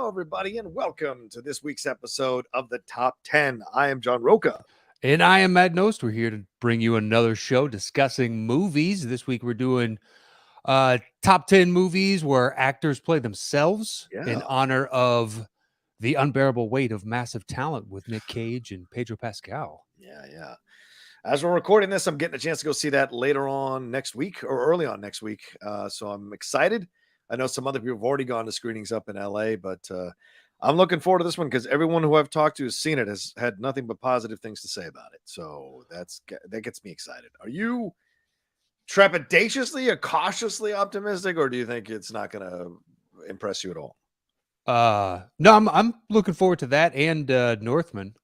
Hello, everybody, and welcome to this week's episode of the Top 10. I am John Roca. And I am Matt Nost. We're here to bring you another show discussing movies. This week we're doing top 10 movies where actors play themselves in honor of The Unbearable Weight of Massive Talent with Nick Cage and Pedro Pascal. Yeah. As we're recording this, I'm getting a chance to go see that later on next week or early on next week. So I'm excited. I know some other people have already gone to screenings up in LA, but I'm looking forward to this one because everyone who I've talked to has seen it has had nothing but positive things to say about it. So that gets me excited. Are you trepidatiously or cautiously optimistic, or do you think it's not going to impress you at all? No, I'm looking forward to that and Northman.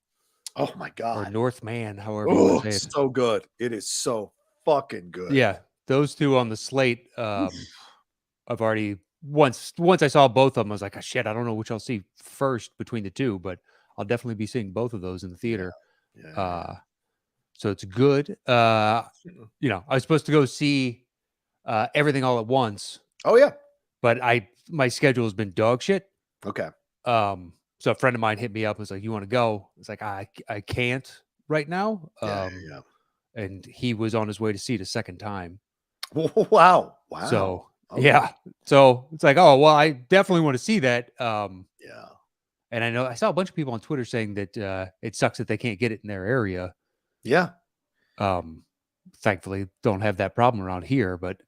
Oh my God. Or Northman, however you want to say it. So good. It is so fucking good. Yeah, those two on the slate. I've already once I saw both of them, I was like, oh, shit, I don't know which I'll see first between the two, but I'll definitely be seeing both of those in the theater. Yeah. So it's good. I was supposed to go see Everything All at Once. Oh yeah. But my schedule has been dog shit. Okay. So a friend of mine hit me up and was like, you want to go? It's like, I can't right now. Yeah. And he was on his way to see it a second time. Wow. So yeah. So it's like, oh, well, I definitely want to see that. Yeah. And I saw a bunch of people on Twitter saying that it sucks that they can't get it in their area. Yeah. Thankfully, don't have that problem around here, but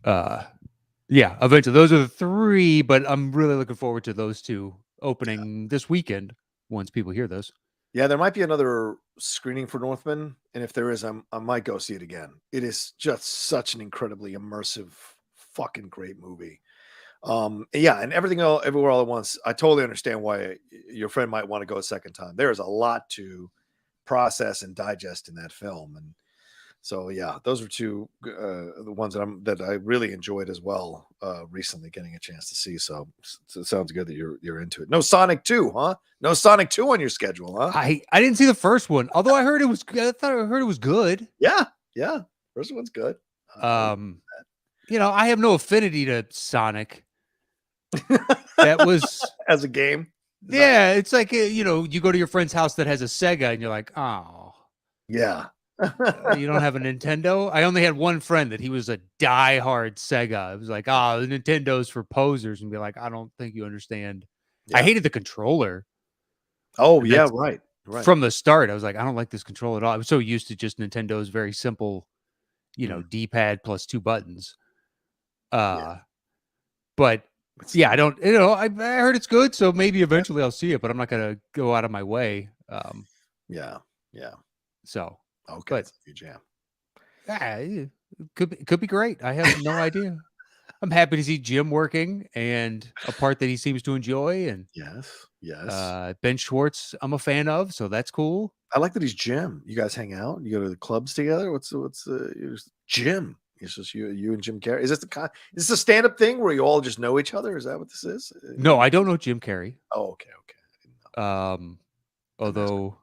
yeah, eventually those are the three, but I'm really looking forward to those two opening this weekend once people hear this. Yeah, there might be another screening for Northman, and if there is, I might go see it again. It is just such an incredibly immersive, fucking great movie. Yeah, and everywhere all at once. I totally understand why your friend might want to go a second time. There is a lot to process and digest in that film, and so yeah, those are two the ones that I really enjoyed as well. Recently, getting a chance to see. So it sounds good that you're into it. No Sonic 2, huh? No Sonic 2 on your schedule, huh? I didn't see the first one, although I heard it was. I heard it was good. Yeah. First one's good. I have no affinity to Sonic. That was as a game. Yeah, it's like you go to your friend's house that has a Sega, and you're like, oh, yeah. You don't have a Nintendo? I only had one friend that he was a diehard Sega. It was like, the Nintendo's for posers, and be like, I don't think you understand. Yeah. I hated the controller. Oh, yeah, right. From the start, I was like, I don't like this controller at all. I was so used to just Nintendo's very simple, D-pad plus two buttons. But yeah, I don't. I heard it's good, so maybe eventually I'll see it, but I'm not gonna go out of my way. Yeah. So. Okay, but your jam. It could be great. I have no idea. I'm happy to see Jim working and a part that he seems to enjoy. And yes. Ben Schwartz, I'm a fan of, so that's cool. I like that he's Jim. You guys hang out. You go to the clubs together. What's Jim? It's just you and Jim Carrey. Is this a stand-up thing where you all just know each other? Is that what this is? No, I don't know Jim Carrey. Oh, okay. Although.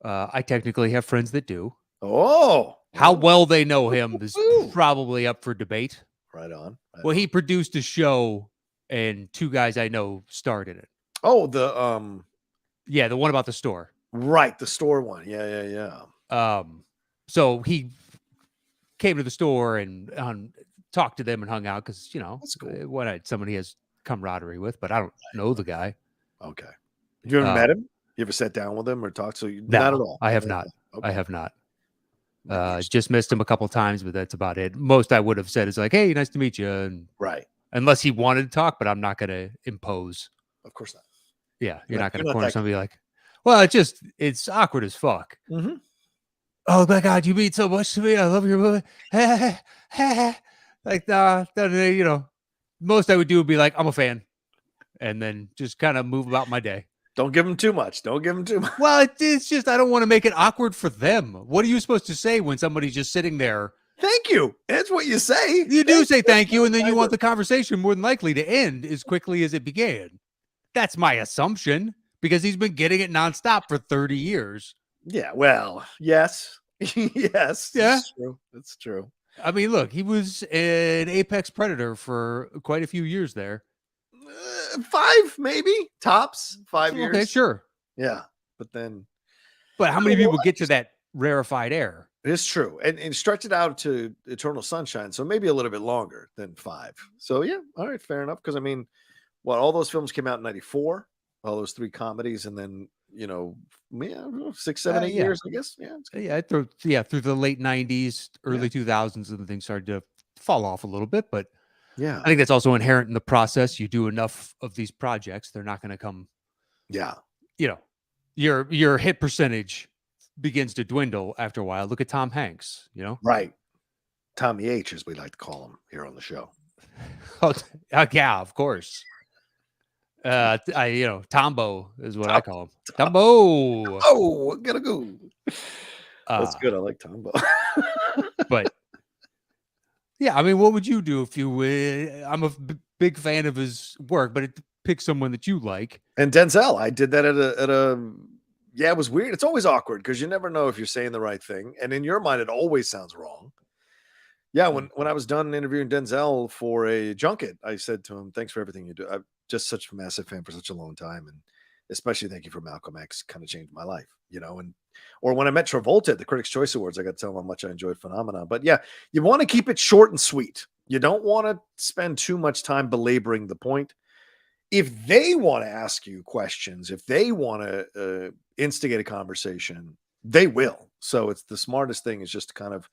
I technically have friends that do. Oh. How well they know him is probably up for debate. Right on. Well, he produced a show, and two guys I know starred in it. Oh, the one about the store. Right, the store one. Yeah. So he came to the store and talked to them and hung out because that's cool. What somebody has camaraderie with, but I don't know the guy. Okay. You ever met him? You ever sat down with him or talked? So not at all. I have not. Okay. I have not. Just missed him a couple of times, but that's about it. Most I would have said is like, "Hey, nice to meet you." And right. Unless he wanted to talk, but I'm not going to impose. Of course not. Yeah, you're not going to corner somebody like, well, it's awkward as fuck. Mm-hmm. Oh my God, you mean so much to me. I love your movie. Like, most I would do would be like, I'm a fan, and then just kind of move about my day. Don't give them too much. Well, it's just I don't want to make it awkward for them. What are you supposed to say when somebody's just sitting there? Thank you. That's what you say. You do say thank you, and then you want the conversation more than likely to end as quickly as it began. That's my assumption, because he's been getting it nonstop for 30 years. Yeah, well, yes. Yes. Yeah. That's true. I mean, look, he was an apex predator for quite a few years there. 5 maybe tops, 5 years. Okay, sure. Yeah, but then. But how many people get to that rarefied air? It's true, and stretch it out to Eternal Sunshine, so maybe a little bit longer than 5. So yeah, all right, fair enough. Because I mean, all those films came out in '94, all those 3 comedies, and then yeah, 6, 7, 8 Yeah. years, I guess. Yeah, Through the late 90s, early 2000s, and things started to fall off a little bit. But yeah, I think that's also inherent in the process. You do enough of these projects, they're not going to come. yeah, Your hit percentage begins to dwindle after a while. Look at Tom Hanks. right. Tommy H, as we like to call him here on the show. Oh, yeah, of course. Tombo is what I call him. Tombo. Oh, gotta go. That's good. I like Tombo. But yeah, I mean, what would you do if you? I'm a big fan of his work, but pick someone that you like. And Denzel, I did that at a. Yeah, it was weird. It's always awkward because you never know if you're saying the right thing, and in your mind, it always sounds wrong. Yeah, when I was done interviewing Denzel for a junket, I said to him, "Thanks for everything you do. I'm just such a massive fan for such a long time, and especially thank you for Malcolm X. Kind of changed my life, And or when I met Travolta at the Critics' Choice Awards, I got to tell him how much I enjoyed Phenomena. But yeah, you want to keep it short and sweet. You don't want to spend too much time belaboring the point. If they want to ask you questions, if they want to instigate a conversation, they will. So it's the smartest thing is just to kind of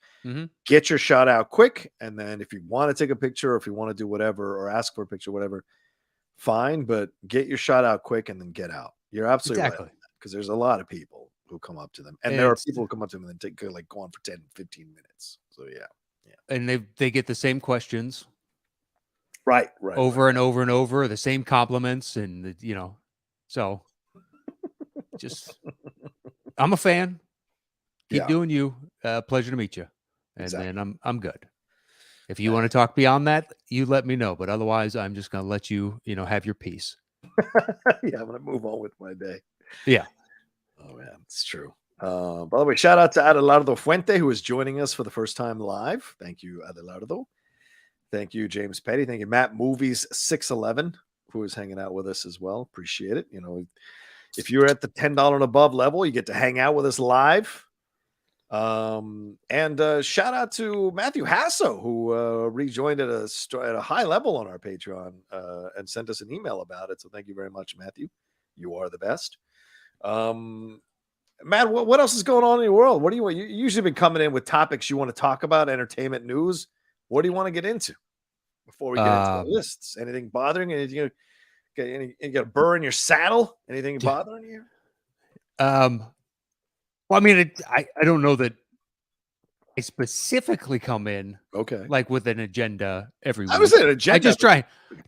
get your shot out quick. And then if you want to take a picture or if you want to do whatever or ask for a picture, whatever, fine. But get your shot out quick and then get out. You're absolutely right. Because there's a lot of people who come up to them. And there are people who come up to them and then go on for 10, 15 minutes. So yeah. And they get the same questions. Right. Over and over and over, the same compliments. And, so just, I'm a fan. Keep doing you. Pleasure to meet you. And then I'm good. If you want to talk beyond that, you let me know. But otherwise, I'm just going to let you, have your peace. Yeah, I'm going to move on with my day. Yeah. Oh, man, it's true. By the way, shout out to Adelardo Fuente, who is joining us for the first time live. Thank you, Adelardo. Thank you, James Petty. Thank you, Matt Movies 611, who is hanging out with us as well. Appreciate it. If you're at the $10 and above level, you get to hang out with us live. And shout out to Matthew Hasso, who rejoined at a high level on our Patreon and sent us an email about it. So thank you very much, Matthew. You are the best. Matt, what else is going on in your world? What do you want? You usually been coming in with topics you want to talk about, entertainment news. What do you want to get into before we get into the lists? Anything bothering? Anything you got a burr in your saddle? Anything bothering you? Well, I mean, I don't know that I specifically come in like with an agenda every week. I was an agenda. I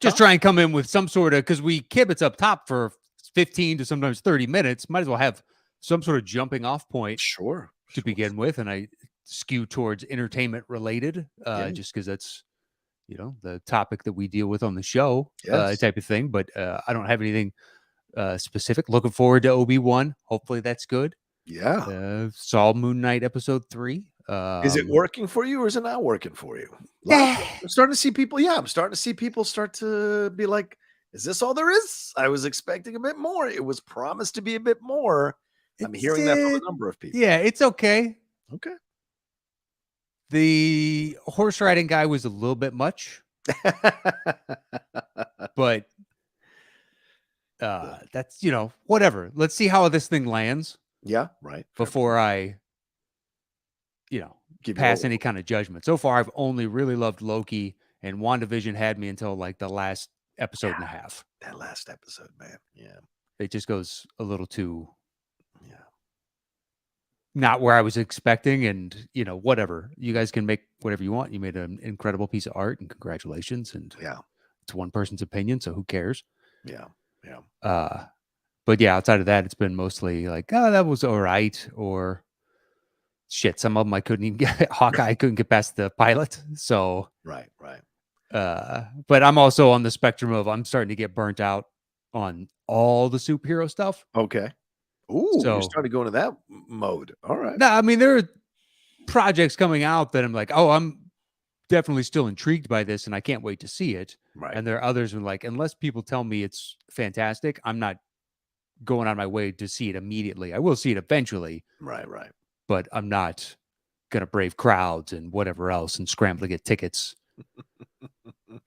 just try and come in with some sort of, because we kibitz up top for 15 to sometimes 30 minutes. Might as well have some sort of jumping off point to begin with. And I skew towards entertainment related, just because that's, the topic that we deal with on the show, type of thing. But I don't have anything specific. Looking forward to Obi-Wan. Hopefully that's good. Yeah. Saw Moon Knight episode 3. Is it working for you or is it not working for you? I'm starting to see people. Yeah, I'm starting to see people start to be like, is this all there is? I was expecting a bit more. It was promised to be a bit more. I'm hearing that from a number of people. Yeah, it's okay. Okay. The horse riding guy was a little bit much. But that's, whatever. Let's see how this thing lands. Yeah, right. Before I, pass any kind of judgment. So far, I've only really loved Loki, and WandaVision had me until like the last episode and a half. That last episode, man. Yeah. It just goes a little too, not where I was expecting. And, whatever. You guys can make whatever you want. You made an incredible piece of art, and congratulations. And it's one person's opinion, so who cares? Yeah. But yeah, outside of that, it's been mostly like, oh, that was all right. Or shit, some of them I couldn't even get. Hawkeye couldn't get past the pilot. So right. But I'm also on the spectrum of I'm starting to get burnt out on all the superhero stuff. Okay. Ooh, so, you're starting to go into that mode. All right. No, I mean, there are projects coming out that I'm like, oh, I'm definitely still intrigued by this, and I can't wait to see it. Right. And there are others who are like, unless people tell me it's fantastic, I'm not going on my way to see it immediately. I will see it eventually, Right. Right. but I'm not gonna brave crowds and whatever else and scramble to get tickets.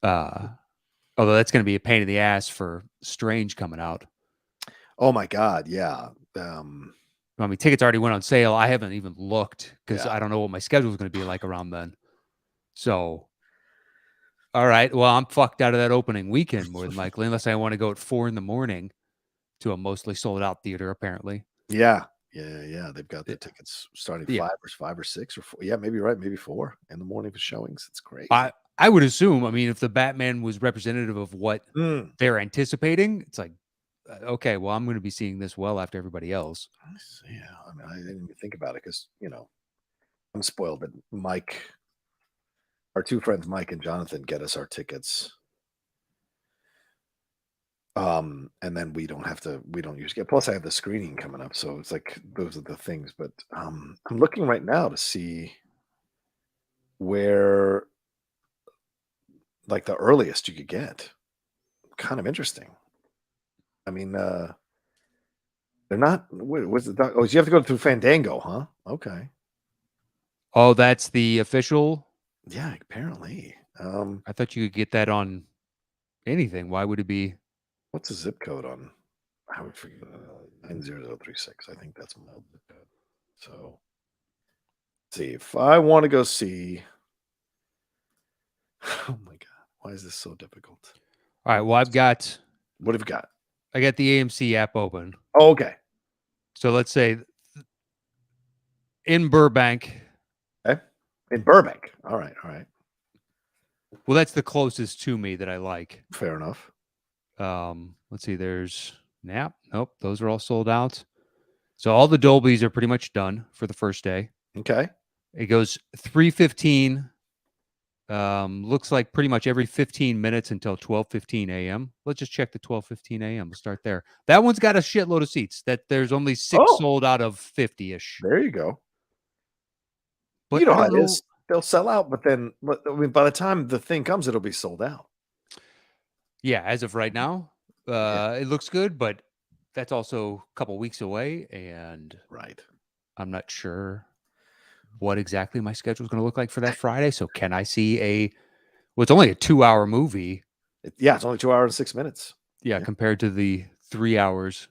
Although that's gonna be a pain in the ass for Strange coming out. Oh my God. Yeah. I mean, tickets already went on sale. I haven't even looked because Yeah. I don't know what my schedule is going to be like around then. So, all right. Well, I'm fucked out of that opening weekend more than likely, unless I want to go at 4 a.m. to a mostly sold out theater, apparently. Yeah. Yeah. They've got the Yeah. tickets starting Yeah. 5 or 6 or 4. Yeah, maybe right. Maybe 4 in the morning for showings. It's crazy. I would assume, I mean, if the Batman was representative of what they're anticipating, it's like, okay, well, I'm going to be seeing this well after everybody else. Yeah. I mean, I didn't even think about it because, I'm spoiled, but Mike, our two friends, Mike and Jonathan, get us our tickets. And then we don't usually get, plus I have the screening coming up. So it's like, those are the things, but, I'm looking right now to see where, like, the earliest you could get. Kind of interesting. I mean, they're not, what's the doc? Oh, you have to go through Fandango, huh? Okay. Oh, that's the official. Yeah, apparently. I thought you could get that on anything. Why would it be? What's the zip code on? I would forget. 90036. I think that's my zip code. So, let's see if I want to go see. Oh my God, why is this so difficult? All right. Well, What have you got? I got the AMC app open. Oh, okay. So let's say in Burbank. Okay. In Burbank. All right. All right. Well, that's the closest to me that I like. Fair enough. Let's see. There's Nap. Nope, those are all sold out. So all the Dolbys are pretty much done for the first day. Okay. It goes 3:15. Looks like pretty much every 15 minutes until 12:15 a.m. Let's just check the 12:15 a.m. We'll start there. That one's got a shitload of seats. That there's only 6 Oh. sold out of 50-ish. There you go. But You know I how don't it know. is. They'll sell out, but then, I mean, by the time the thing comes, it'll be sold out. Yeah, as of right now, Yeah. it looks good, but that's also a couple weeks away, and Right. I'm not sure what exactly my schedule is going to look like for that Friday. So can I see well, it's only a 2-hour movie. Yeah, it's only 2 hours and 6 minutes. Yeah, compared to the 3 hours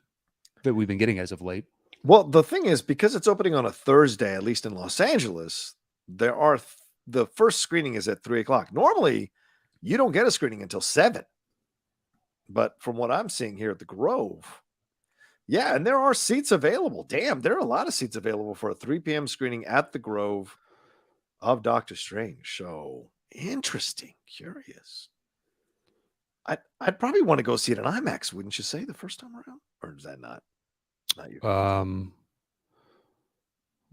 that we've been getting as of late. Well, the thing is, because it's opening on a Thursday, at least in Los Angeles, there are the first screening is at 3 o'clock. Normally, you don't get a screening until 7. But from what I'm seeing here at the Grove, yeah, and there are seats available. Damn, there are a lot of seats available for a 3 p.m. screening at the Grove of Doctor Strange. So interesting, curious. I'd probably want to go see it in IMAX, wouldn't you say, the first time around? Or is that not you?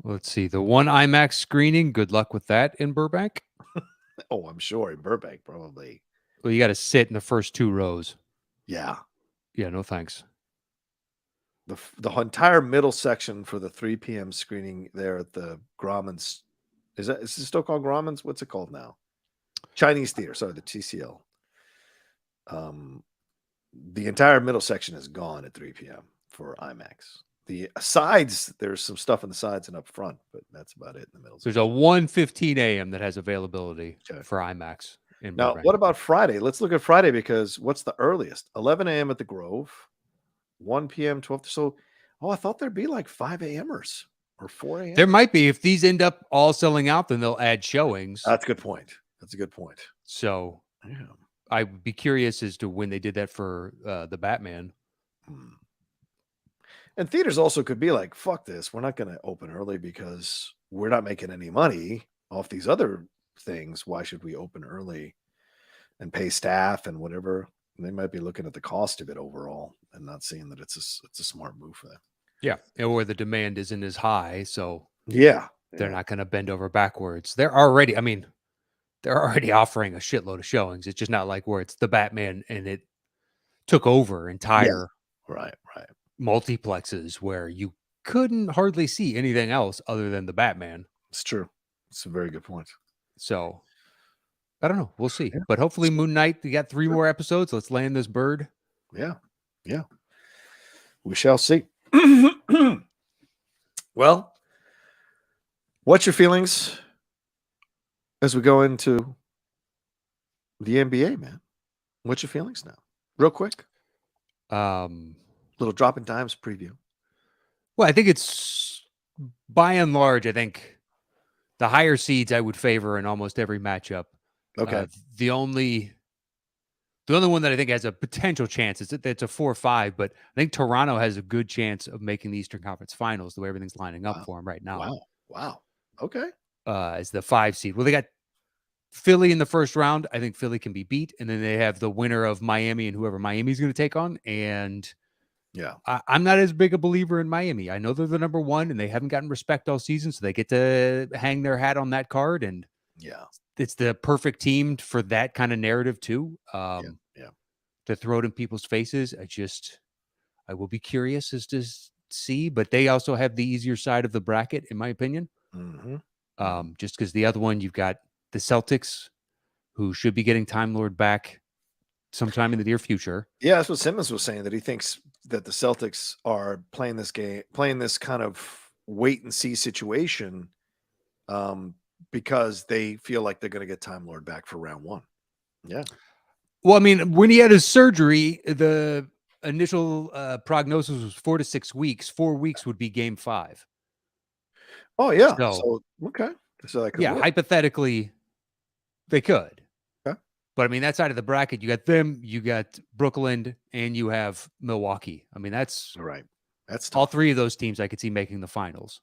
Let's see. The one IMAX screening, good luck with that in Burbank. Oh, I'm sure in Burbank, probably. Well, you got to sit in the first 2 rows. Yeah. Yeah, no thanks. The entire middle section for the 3 p.m. screening there at the Grauman's. Is it still called Grauman's? What's it called now? Chinese Theater. Sorry, the TCL. The entire middle section is gone at 3 p.m. for IMAX. The sides, there's some stuff in the sides and up front, but that's about it in the middle. There's a 1:15 a.m. that has availability for IMAX in Now, Burbank. what about Friday? Let's look at Friday because what's the earliest? 11 a.m. at the Grove, 1 p.m., 12. So, I thought there'd be like 5 a.m.ers or 4 a.m. There might be. If these end up all selling out, then they'll add showings. That's a good point. That's a good point. So, Yeah. I would be curious as to when they did that for the Batman. And theaters also could be like, fuck this. We're not going to open early because we're not making any money off these other things. Why should we open early and pay staff and whatever? And they might be looking at the cost of it overall and not seeing that it's a smart move for them. Yeah. Or the demand isn't as high. So yeah, they're not going to bend over backwards. They're already offering a shitload of showings. It's just not like where it's the Batman and it took over entire right multiplexes where you couldn't hardly see anything else other than the Batman. It's true. It's a very good point. So I don't know. We'll see. Yeah. But hopefully Moon Knight, you got 3 more episodes. Let's land this bird. Yeah. Yeah. We shall see. Well, what's your feelings as we go into the NBA, man? What's your feelings now? Real quick. Little drop in times preview. Well, I think it's by and large, I think the higher seeds I would favor in almost every matchup. Okay. The only one that I think has a potential chance is that it's a 4-5, but I think Toronto has a good chance of making the Eastern Conference Finals the way everything's lining up for them right now. Wow. Okay. As the 5 seed. Well, they got Philly in the first round. I think Philly can be beat. And then they have the winner of Miami and whoever Miami's going to take on. And yeah, I'm not as big a believer in Miami. I know they're the number 1 and they haven't gotten respect all season. So they get to hang their hat on that card. And yeah, it's the perfect team for that kind of narrative too. To throw it in people's faces. I will be curious as to see, but they also have the easier side of the bracket, in my opinion. Just because the other one, you've got the Celtics, who should be getting Time Lord back sometime in the near future. Yeah, that's what Simmons was saying, that he thinks that the Celtics are playing this kind of wait and see situation, because they feel like they're going to get Time Lord back for round 1. Yeah. Well, I mean, when he had his surgery, the initial prognosis was 4 to 6 weeks. 4 weeks would be game 5. Oh, yeah. So okay. So that could yeah, work. hypothetically, they could. Okay. But I mean, that side of the bracket, you got them, you got Brooklyn, and you have Milwaukee. I mean, that's right. That's all tough. 3 of those teams I could see making the finals.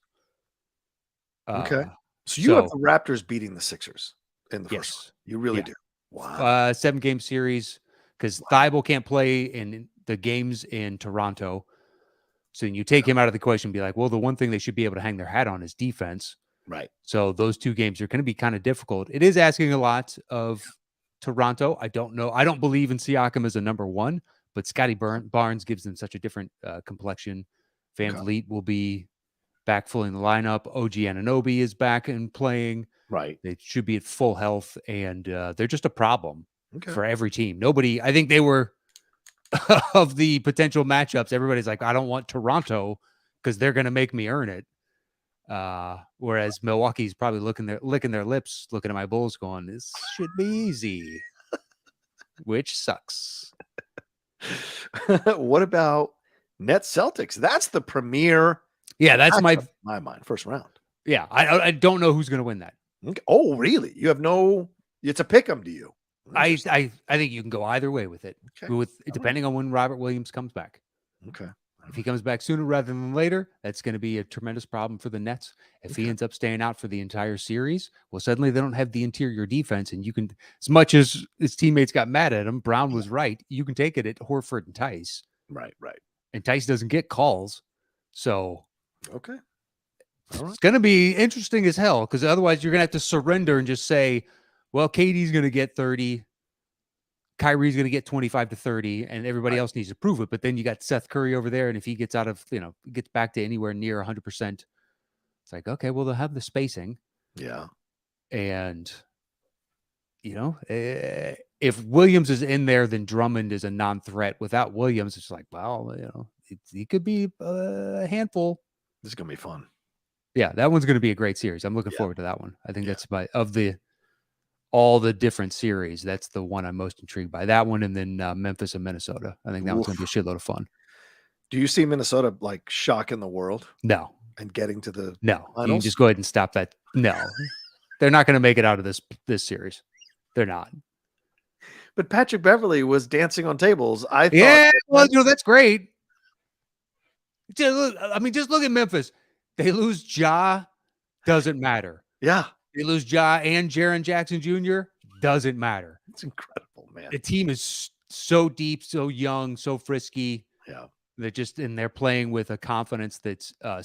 Okay. So you have the Raptors beating the Sixers in the first one. You really do. Wow. 7-game series, because Thibault can't play in the games in Toronto. So you take him out of the equation and be like, well, the one thing they should be able to hang their hat on is defense. Right. So those 2 games are going to be kind of difficult. It is asking a lot of Toronto. I don't know. I don't believe in Siakam as a number 1, but Scotty Barnes gives them such a different complexion. Van Vliet will be back fully in the lineup. OG Anunoby is back and playing. Right. They should be at full health, and they're just a problem for every team. Nobody, I think they were of the potential matchups. Everybody's like, I don't want Toronto because they're going to make me earn it. Whereas Milwaukee's probably licking their lips, looking at my Bulls going, this should be easy, which sucks. What about Nets Celtics? That's the premier. Yeah, that's my mind. First round. Yeah, I don't know who's going to win that. Okay. Oh, really? You have no. It's a pick 'em to you. I think you can go either way with it. Okay. Depending on when Robert Williams comes back. Okay. If he comes back sooner rather than later, that's going to be a tremendous problem for the Nets. If he ends up staying out for the entire series, well, suddenly they don't have the interior defense, and you can, as much as his teammates got mad at him, Brown was right. You can take it at Horford and Tice. Right. And Tice doesn't get calls, so okay. It's going to be interesting as hell, because otherwise you're going to have to surrender and just say, well, KD's going to get 30. Kyrie's going to get 25 to 30, and everybody else needs to prove it. But then you got Seth Curry over there, and if he gets out of, gets back to anywhere near 100%, it's like, okay, well, they'll have the spacing. Yeah. And, if Williams is in there, then Drummond is a non-threat. Without Williams, it's like, well, he could be a handful. This is going to be fun. Yeah, that one's going to be a great series. I'm looking forward to that one. I think that's all the different series, that's the one I'm most intrigued by. That one, and then Memphis and Minnesota. I think that one's going to be a shitload of fun. Do you see Minnesota like shocking the world? No. And getting to the no. finals? You can just go ahead and stop that. No, they're not going to make it out of this series. They're not. But Patrick Beverley was dancing on tables. I thought, yeah, well, that's great. Just look at Memphis. They lose Ja, doesn't matter. Yeah. They lose Ja and Jaren Jackson Jr., doesn't matter. It's incredible, man. The team is so deep, so young, so frisky. Yeah. They're playing with a confidence that's a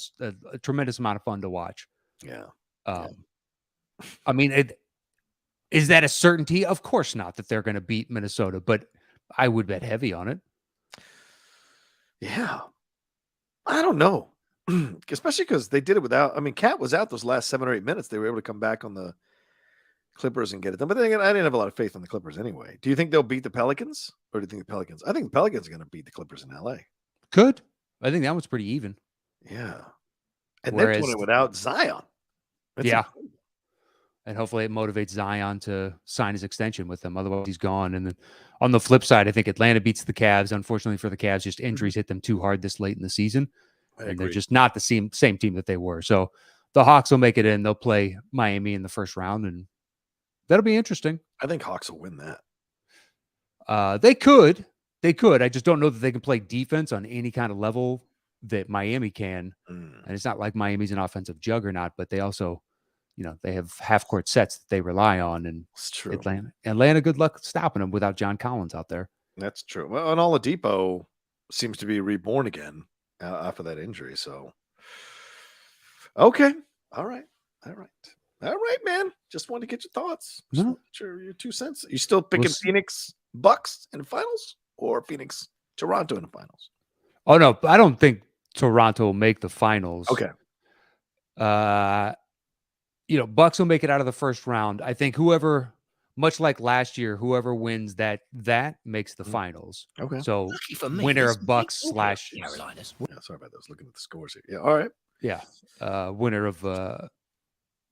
tremendous amount of fun to watch. Yeah. I mean, is that a certainty? Of course not that they're going to beat Minnesota, but I would bet heavy on it. Yeah. I don't know. Especially because they did it without, Cat was out those last 7 or 8 minutes. They were able to come back on the Clippers and get it done. But then again, I didn't have a lot of faith in the Clippers anyway. Do you think they'll beat the Pelicans, or do you think the Pelicans? I think the Pelicans are going to beat the Clippers in LA. Could. I think that one's pretty even. Yeah, and they're Whereas, doing it without Zion. That's yeah, incredible. and hopefully it motivates Zion to sign his extension with them. Otherwise, he's gone. And then on the flip side, I think Atlanta beats the Cavs. Unfortunately for the Cavs, just injuries hit them too hard this late in the season, and they're just not the same team that they were. So the Hawks will make it in. They'll play Miami in the first round, and that'll be interesting. I think Hawks will win that. They could. I just don't know that they can play defense on any kind of level that Miami can. And it's not like Miami's an offensive juggernaut, but they also, they have half court sets that they rely on. And it's true. Atlanta, good luck stopping them without John Collins out there. That's true. Well, and Oladipo seems to be reborn again after that injury. So, okay. All right, man. Just wanted to get your thoughts. Your 2 cents. You still picking Phoenix Bucks in the finals or Phoenix Toronto in the finals? Oh no, I don't think Toronto will make the finals. Okay. Bucks will make it out of the first round. I think whoever, much like last year, whoever wins that makes the finals. Okay. So winner of Bucks / Carolinas. Yeah, sorry about those. Looking at the scores here. Yeah. All right. Yeah. Winner of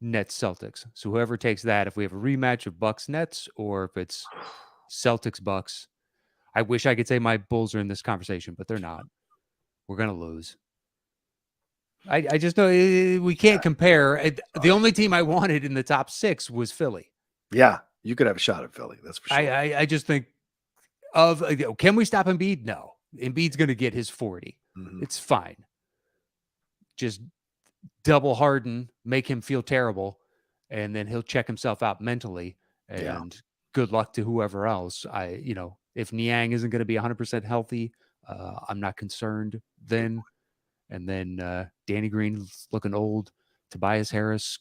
Nets Celtics. So whoever takes that, if we have a rematch of Bucks Nets or if it's Celtics Bucks, I wish I could say my Bulls are in this conversation, but they're not. We're gonna lose. I just know we can't compare. The only team I wanted in the top 6 was Philly. Yeah, you could have a shot at Philly. That's for sure. I just think can we stop Embiid? No. Embiid's going to get his 40. It's fine. Just double Harden, make him feel terrible, and then he'll check himself out mentally. And good luck to whoever else. If Niang isn't going to be 100% healthy, I'm not concerned then. And then Danny Green's looking old. Tobias Harris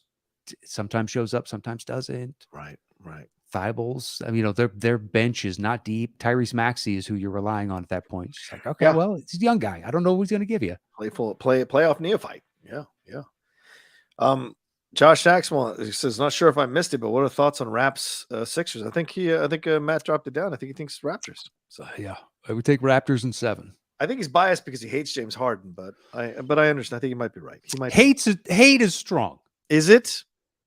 sometimes shows up, sometimes doesn't. Right. Thibault, their bench is not deep. Tyrese Maxey is who you're relying on at that point. It's like, okay, well, it's a young guy. I don't know what he's going to give you. Playoff neophyte. Yeah. Josh Saxwell, he says, not sure if I missed it, but what are thoughts on Raps Sixers? I think Matt dropped it down. I think he thinks Raptors. So yeah, I would take Raptors in 7. I think he's biased because he hates James Harden, but I understand. I think he might be right. He might hate is strong. Is it?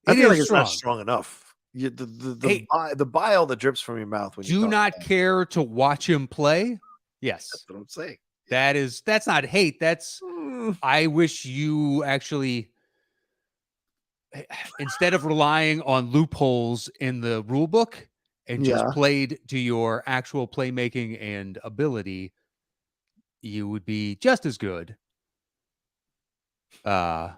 I feel like it's strong. not strong enough. The bile that drips from your mouth when you do not care to watch him play. Yes, that's what I'm saying. That's not hate. That's I wish you actually, instead of relying on loopholes in the rule book and just played to your actual playmaking and ability, you would be just as good. And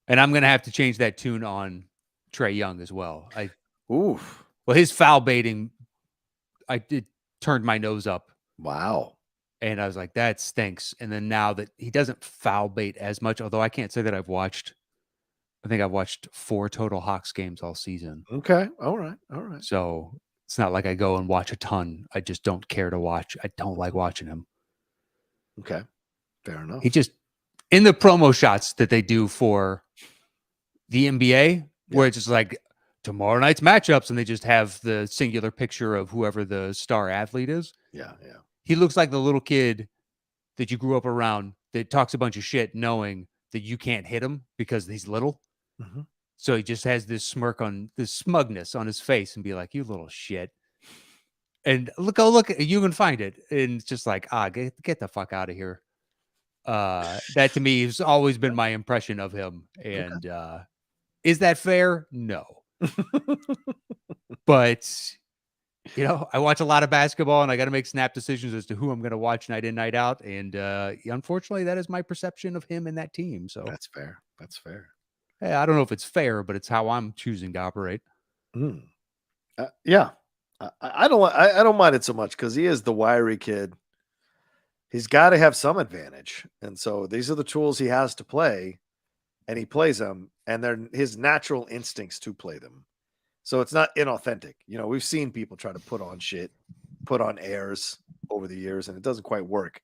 I'm going to have to change that tune on Trae Young as well. Well, his foul baiting, it turned my nose up. Wow. And I was like, that stinks. And then now that he doesn't foul bait as much, although I can't say that I've watched 4 total Hawks games all season. Okay. All right. So it's not like I go and watch a ton. I just don't care to watch. I don't like watching him. Okay. Fair enough. He just, in the promo shots that they do for the NBA, where it's just like tomorrow night's matchups, and they just have the singular picture of whoever the star athlete is. Yeah. He looks like the little kid that you grew up around that talks a bunch of shit knowing that you can't hit him because he's little. So he just has this smugness on his face and be like, you little shit. And look, you can find it. And it's just like, get the fuck out of here. That to me has always been my impression of him. And is that fair? No. But I watch a lot of basketball and I got to make snap decisions as to who I'm going to watch night in, night out. And unfortunately, that is my perception of him and that team. So that's fair. Hey, I don't know if it's fair, but it's how I'm choosing to operate. Yeah. I don't mind it so much because he is the wiry kid. He's got to have some advantage. And so these are the tools he has to play, and he plays them, and they're his natural instincts to play them. So it's not inauthentic. We've seen people try to put on shit, put on airs over the years, and it doesn't quite work.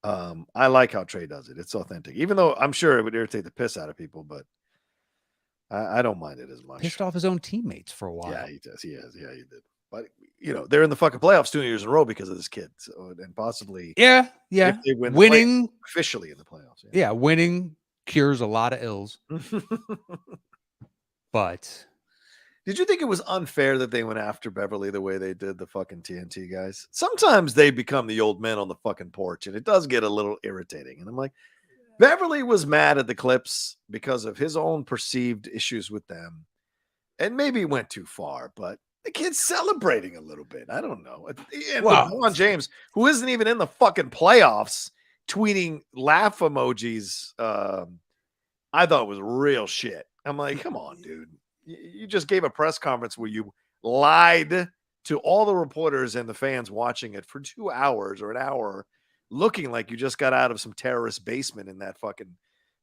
I like how Trae does it. It's authentic, even though I'm sure it would irritate the piss out of people, but I don't mind it as much. Pissed off his own teammates for a while. Yeah, he does. He has. Yeah, he did. But they're in the fucking playoffs 2 years in a row because of this kid. So, and possibly, Yeah. if they win Winning officially in the playoffs. Yeah, winning cures a lot of ills. But did you think it was unfair that they went after Beverly the way they did the fucking TNT guys? Sometimes they become the old men on the fucking porch, and it does get a little irritating. And I'm like, Beverly was mad at the Clips because of his own perceived issues with them, and maybe went too far, but the kid's celebrating a little bit. I don't know. And LeBron James, who isn't even in the fucking playoffs, tweeting laugh emojis, I thought it was real shit. I'm like, come on, dude. You just gave a press conference where you lied to all the reporters and the fans watching it for 2 hours or an hour, looking like you just got out of some terrorist basement in that fucking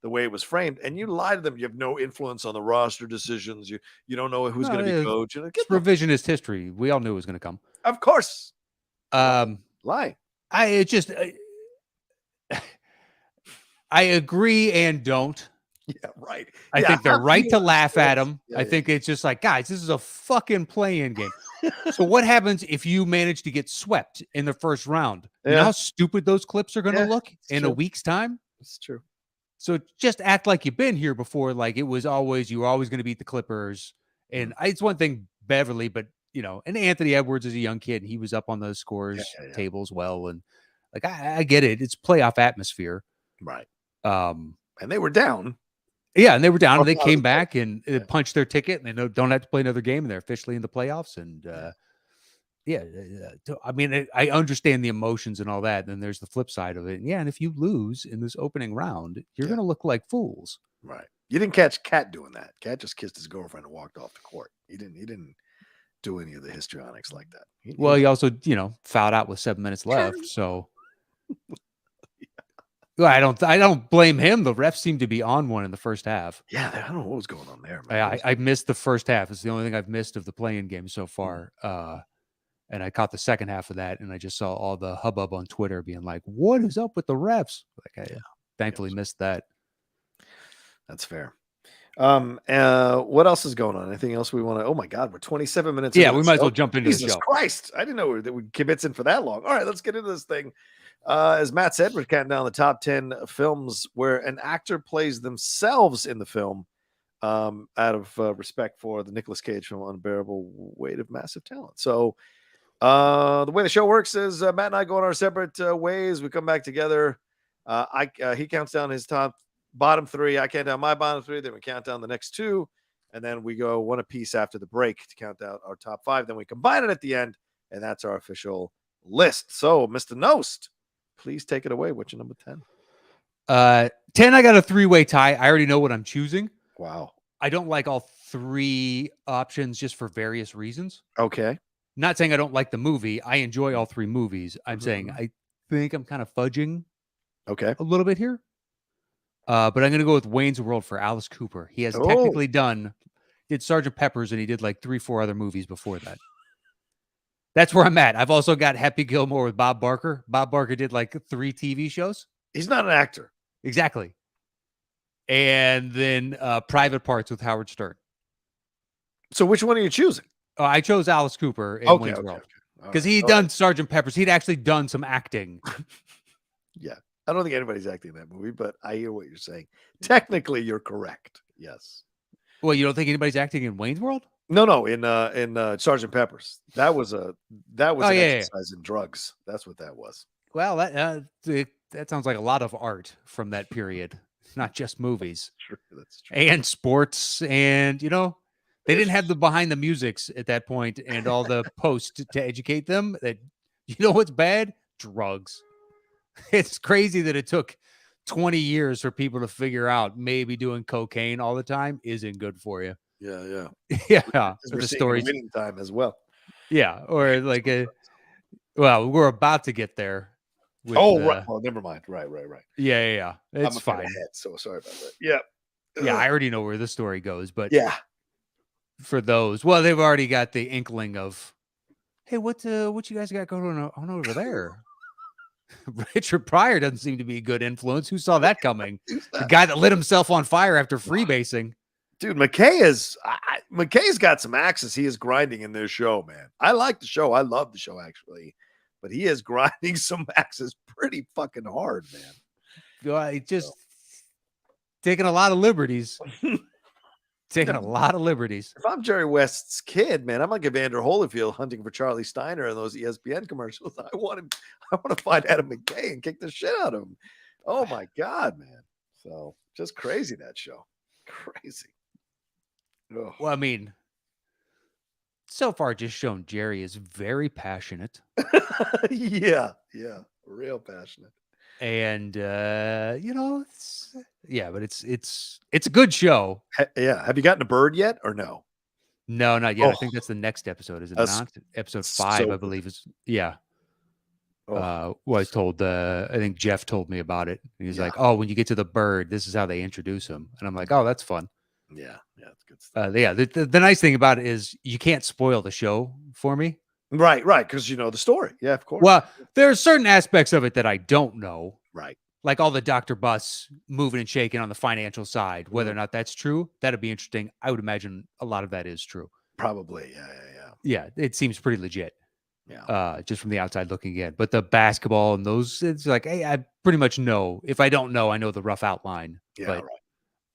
the way it was framed, and you lied to them. You have no influence on the roster decisions. You don't know who's going to be coach. It's revisionist history. We all knew it was going to come. Of course. Lie. I agree and don't. Yeah, right. I think they're right to laugh at him. I think it's just like, guys, this is a fucking play-in game. So what happens if you manage to get swept in the first round? You know how stupid those Clips are going to look in a week's time? It's true. So just act like you've been here before. Like you were always going to beat the Clippers. And it's one thing, Beverly, but and Anthony Edwards is a young kid and he was up on those scores tables well. And like, I get it. It's playoff atmosphere. Right. And they were down. Yeah. And they were down and they came back and punched their ticket and they don't have to play another game and they're officially in the playoffs. And I mean, I understand the emotions and all that. And then there's the flip side of it. And and if you lose in this opening round, you're going to look like fools. Right. You didn't catch Cat doing that. Cat just kissed his girlfriend and walked off the court. He didn't do any of the histrionics like that. He also, fouled out with 7 minutes left. So I don't blame him. The refs seem to be on one in the first half. Yeah, I don't know what was going on there, man. I missed the first half. It's the only thing I've missed of the play-in game so far. And I caught the second half of that, and I just saw all the hubbub on Twitter being like, "What is up with the refs?" Like, I thankfully missed that. That's fair. What else is going on? Anything else we want to? Oh my God, we're 27 minutes. Yeah, we might as well jump into the show. Jesus Christ, I didn't know that we kibitz in for that long. All right, let's get into this thing. As Matt said, we're counting down the top 10 films where an actor plays themselves in the film, out of respect for the Nicolas Cage film "Unbearable Weight of Massive Talent." So. The way the show works is Matt and I go on our separate ways. We come back together. He counts down his bottom three. I count down my bottom three. Then we count down the next two. And then we go one apiece after the break to count out our top five. Then we combine it at the end. And that's our official list. So, Mr. Nost, please take it away. What's your number 10? 10, I got a three-way tie. I already know what I'm choosing. Wow. I don't like all three options just for various reasons. Okay. Not saying I don't like the movie. I enjoy all three movies. I'm saying I think I'm kind of fudging a little bit here. But I'm going to go with Wayne's World for Alice Cooper. He has technically did Sgt. Pepper's, and he did like 3-4 other movies before that. That's where I'm at. I've also got Happy Gilmore with Bob Barker. Bob Barker did like 3 TV shows. He's not an actor. Exactly. And then Private Parts with Howard Stern. So which one are you choosing? I chose Alice Cooper in Wayne's World because he'd done Sgt. Pepper's. He'd actually done some acting. Yeah. I don't think anybody's acting in that movie, but I hear what you're saying. Technically, you're correct. Yes. Well, you don't think anybody's acting in Wayne's World? No, in Sgt. Pepper's. That was an exercise in drugs. That's what that was. Well, that sounds like a lot of art from that period, not just movies. True, that's true. And sports, and they didn't have the behind the musics at that point and all the posts to educate them that what's bad? Drugs. It's crazy that it took 20 years for people to figure out maybe doing cocaine all the time isn't good for you. Yeah. Yeah. We're the stories winning time as well. Yeah. Or like we're about to get there. Right. Oh, never mind. Right. Yeah. It's fine. Ahead, so sorry about that. Yeah. Yeah. I already know where the story goes, but yeah. For those, they've already got the inkling of, hey, what you guys got going on over there? Richard Pryor doesn't seem to be a good influence. Who saw that coming? The guy that lit himself on fire after freebasing. Dude, McKay's got some axes he is grinding in this show, man. I like the show. I love the show, actually. But he is grinding some axes pretty fucking hard, man. He just taking a lot of liberties. Taking a lot of liberties. If I'm Jerry West's kid, man, I'm like Evander Holyfield hunting for Charlie Steiner in those ESPN commercials. I want to find Adam McKay and kick the shit out of him. Oh my God, man. So just crazy, that show. Crazy. Ugh. Well, I mean, so far just shown Jerry is very passionate. Yeah. Real passionate. And but it's a good show. Yeah. Have you gotten a bird yet or no? No, not yet. I think that's the next episode, is it not? Episode 5, I believe is. Yeah. I was told, I think Jeff told me about it. He's like, oh, when you get to the bird, this is how they introduce him. And I'm like, oh, that's fun. Yeah, it's good stuff. The nice thing about it is you can't spoil the show for me. Right, because you know the story. Yeah, of course. Well, there are certain aspects of it that I don't know. Right. Like all the Dr. Bus moving and shaking on the financial side. Whether or not that's true, that'd be interesting. I would imagine a lot of that is true. Probably, yeah. Yeah, it seems pretty legit. Yeah. Just from the outside looking in. But the basketball and those, it's like, hey, I pretty much know. If I don't know, I know the rough outline. Yeah, but, right.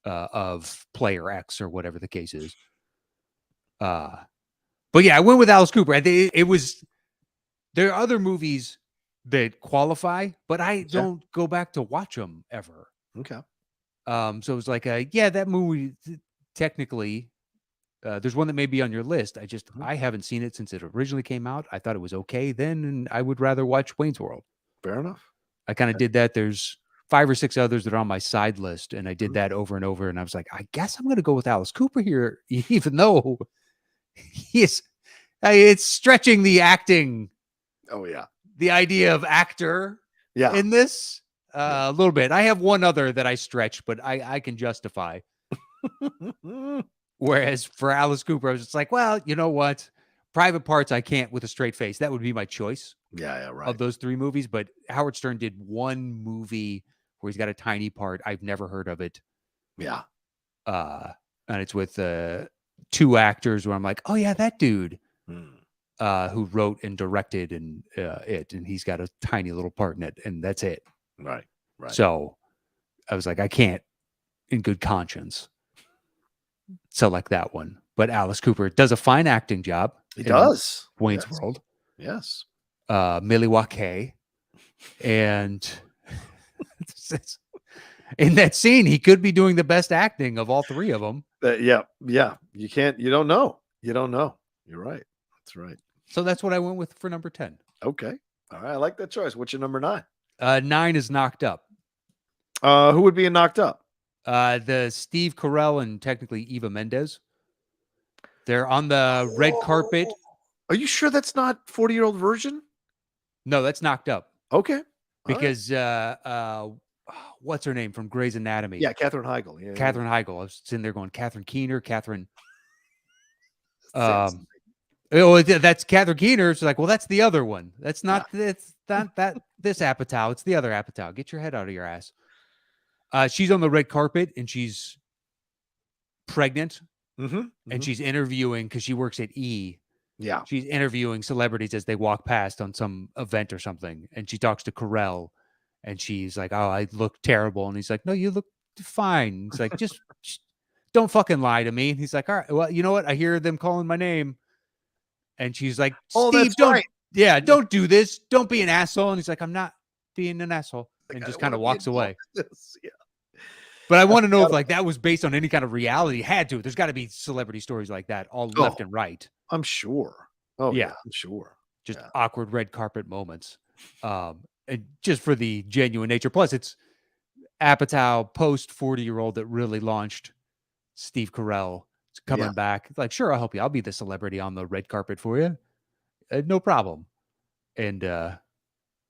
Of player X or whatever the case is. But yeah, I went with Alice Cooper. I think it was. There are other movies that qualify, but I don't go back to watch them ever. Okay. So it was like, that movie technically. There's one that may be on your list. I haven't seen it since it originally came out. I thought it was okay then, and I would rather watch Wayne's World. Fair enough. I kind of did that. There's 5 or 6 others that are on my side list, and I did that over and over. And I was like, I guess I'm going to go with Alice Cooper here, even though it's stretching the acting. Oh yeah, the idea of actor. Yeah, in this a little bit. I have one other that I stretch, but I can justify. Whereas for Alice Cooper, I was just like, well, you know what? Private Parts, I can't with a straight face. That would be my choice. Yeah, right. Of those 3 movies. But Howard Stern did one movie where he's got a tiny part. I've never heard of it. Yeah. And it's with 2 actors where I'm like, oh, yeah, that dude who wrote and directed and and he's got a tiny little part in it. And that's it. Right. So I was like, I can't in good conscience select that one. But Alice Cooper does a fine acting job. He does. Wayne's World. Yes. Millie Wakay. And in that scene, he could be doing the best acting of all 3 of them. Yeah. You don't know. You're right. That's right. So that's what I went with for number 10. Okay. All right. I like that choice. What's your number 9? 9 is Knocked Up. Who would be in Knocked Up? The Steve Carell and technically Eva Mendes. They're on the red carpet. Are you sure that's not 40-year-old virgin? No, that's Knocked Up. Okay. Because what's her name from Grey's Anatomy? Yeah, Katherine Heigl. Yeah, Katherine Heigl. I was sitting there going, Catherine Keener, Catherine. That's Catherine Keener. It's like, well, that's the other one. That's not. It's not that. This Apatow. It's the other Apatow. Get your head out of your ass. She's on the red carpet and she's pregnant, and she's interviewing because she works at E. Yeah, she's interviewing celebrities as they walk past on some event or something, and she talks to Carell, and she's like, "Oh, I look terrible," and he's like, "No, you look fine." He's like, "Just don't fucking lie to me." And he's like, "All right, well, you know what? I hear them calling my name," and she's like, "Steve, don't do this. Don't be an asshole." And he's like, "I'm not being an asshole," and just kind of walks away. Yeah. But I want to know if like that was based on any kind of reality. It had to. There's got to be celebrity stories like that, all left and right. I'm sure. Oh yeah, I'm sure. Just awkward red carpet moments, and just for the genuine nature. Plus, it's Apatow post 40-year-old that really launched Steve Carell. It's coming back. Like, sure, I'll help you. I'll be the celebrity on the red carpet for you. No problem. And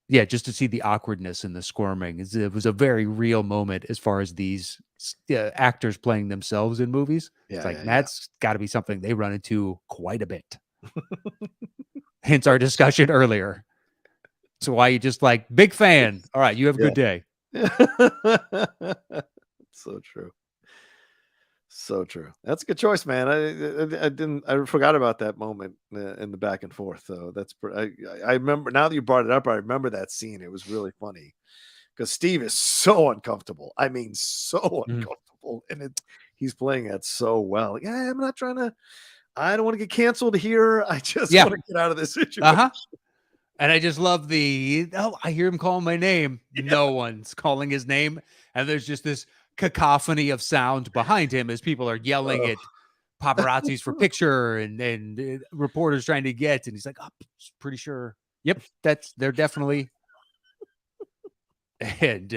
just to see the awkwardness and the squirming, it was a very real moment as far as these actors playing themselves in movies. It's like, that's got to be something they run into quite a bit. Hence our discussion earlier. So why you just like, big fan. All right, you have a good day. So true. So true. That's a good choice, man. I forgot about that moment in the back and forth. So I remember now that you brought it up. I remember that scene. It was really funny because Steve is so uncomfortable. I mean, so Mhm. uncomfortable, and he's playing that so well. Yeah, I'm not trying to. I don't want to get canceled here. I just Yeah. want to get out of this situation. Uh-huh. And I just love I hear him calling my name. Yeah. No one's calling his name. And there's just this cacophony of sound behind him as people are yelling Uh, at paparazzis for picture and reporters trying to get. And he's like, oh, pretty sure. Yep, they're definitely. And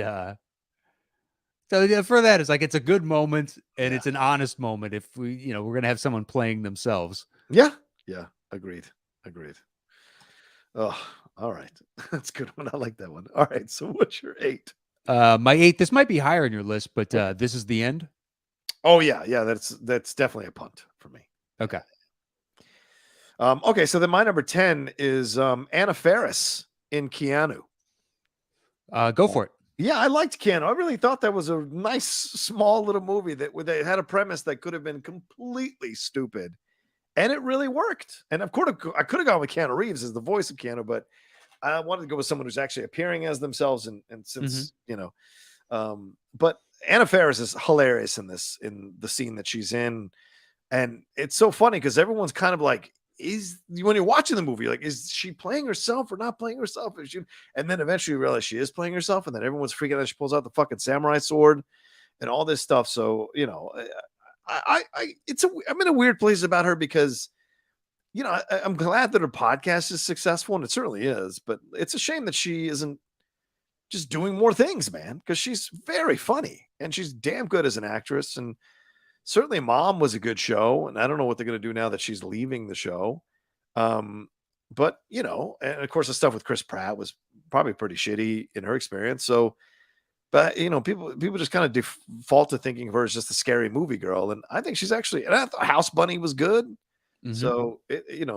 so yeah, for that, it's like it's a good moment and yeah. it's an honest moment. If we're gonna have someone playing themselves. Yeah. Yeah. Agreed. Agreed. Oh, all right. That's a good one. I like that one. All right. So what's your 8? My 8. This might be higher on your list, but Okay. this is the end. Oh yeah, yeah. That's definitely a punt for me. Okay. Okay, so then my number 10 is Anna Faris in Keanu. Go for it. Yeah, I liked Keanu. I really thought that was a nice, small little movie that where they had a premise that could have been completely stupid, and it really worked. And of course, I could have gone with Keanu Reeves as the voice of Keanu, but I wanted to go with someone who's actually appearing as themselves. And Mhm. since but Anna Faris is hilarious in the scene that she's in, and it's so funny because everyone's kind of like, is when you're watching the movie, like, is she playing herself or not playing herself? Is she, and then eventually you realize she is playing herself, and then everyone's freaking out. She pulls out the fucking samurai sword and all this stuff. So I'm in a weird place about her because I'm glad that her podcast is successful, and it certainly is. But it's a shame that she isn't just doing more things, man, because she's very funny and she's damn good as an actress. And certainly Mom was a good show, and I don't know what they're going to do now that she's leaving the show. But and of course the stuff with Chris Pratt was probably pretty shitty in her experience. So, but people just kind of default to thinking of her as just a scary movie girl, and I think she's actually. And I thought House Bunny was good. Mhm. So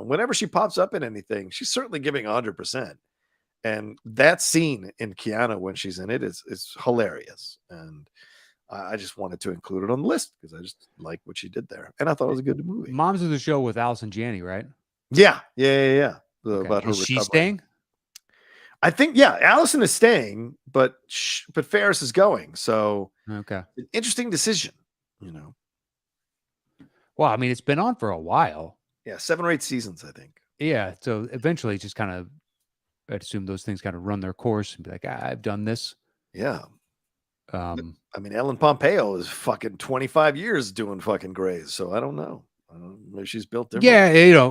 whenever she pops up in anything, she's certainly giving 100%. And that scene in Keanu when she's in it is hilarious, and I just wanted to include it on the list because I just like what she did there, and I thought it was a good movie. Moms of the show with Allison Janney, right? Yeah, yeah. Okay. About her Is she recovering. staying? I think Allison is staying, but Ferris is going. So Okay. an interesting decision, you know. Well, I mean, it's been on for a while. Yeah, 7 or 8 seasons, I think. Yeah. So eventually, just kind of, I'd assume those things kind of run their course and be like, I've done this. Yeah. Um, I mean, Ellen Pompeo is fucking 25 years doing fucking Grays, so I don't know. Maybe she's built different. yeah,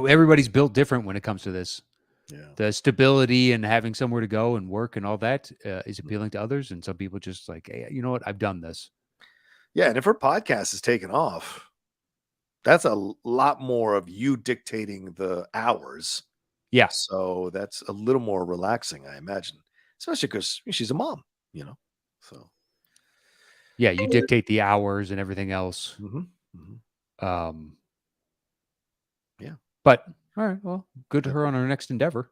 everybody's built different when it comes to this. Yeah. The stability and having somewhere to go and work and all that is appealing to others, and some people just like, hey, you know what? I've done this. Yeah, and if her podcast is taken off, that's a lot more of you dictating the hours. Yeah. So that's a little more relaxing, I imagine, especially because she's a mom, So Yeah, you dictate the hours and everything else. Um, yeah. But all right, well, good to her on her next endeavor.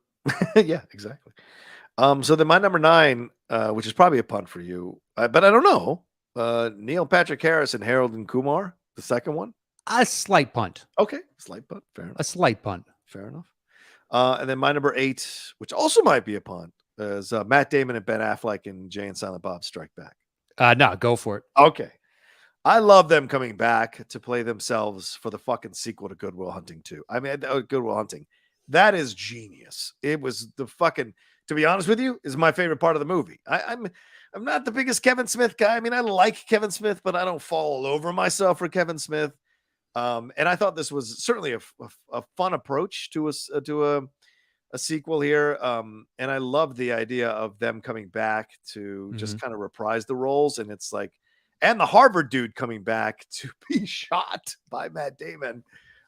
Yeah, exactly. So then my number 9, which is probably a punt for you, but I don't know. Neil Patrick Harris and Harold and Kumar, the second one. A slight punt. Okay, slight punt. Fair enough. A slight punt. Fair enough. And then my number 8, which also might be a punt, is Matt Damon and Ben Affleck and Jay and Silent Bob Strike Back. No, go for it. Okay. I love them coming back to play themselves for the fucking sequel to Good Will Hunting 2. I mean, Good Will Hunting. That is genius. It was the fucking, to be honest with you, is my favorite part of the movie. I'm not the biggest Kevin Smith guy. I mean, I like Kevin Smith, but I don't fall all over myself for Kevin Smith. And I thought this was certainly a fun approach to a sequel here. And I love the idea of them coming back to just kind of reprise the roles. And it's like, and the Harvard dude coming back to be shot by Matt Damon,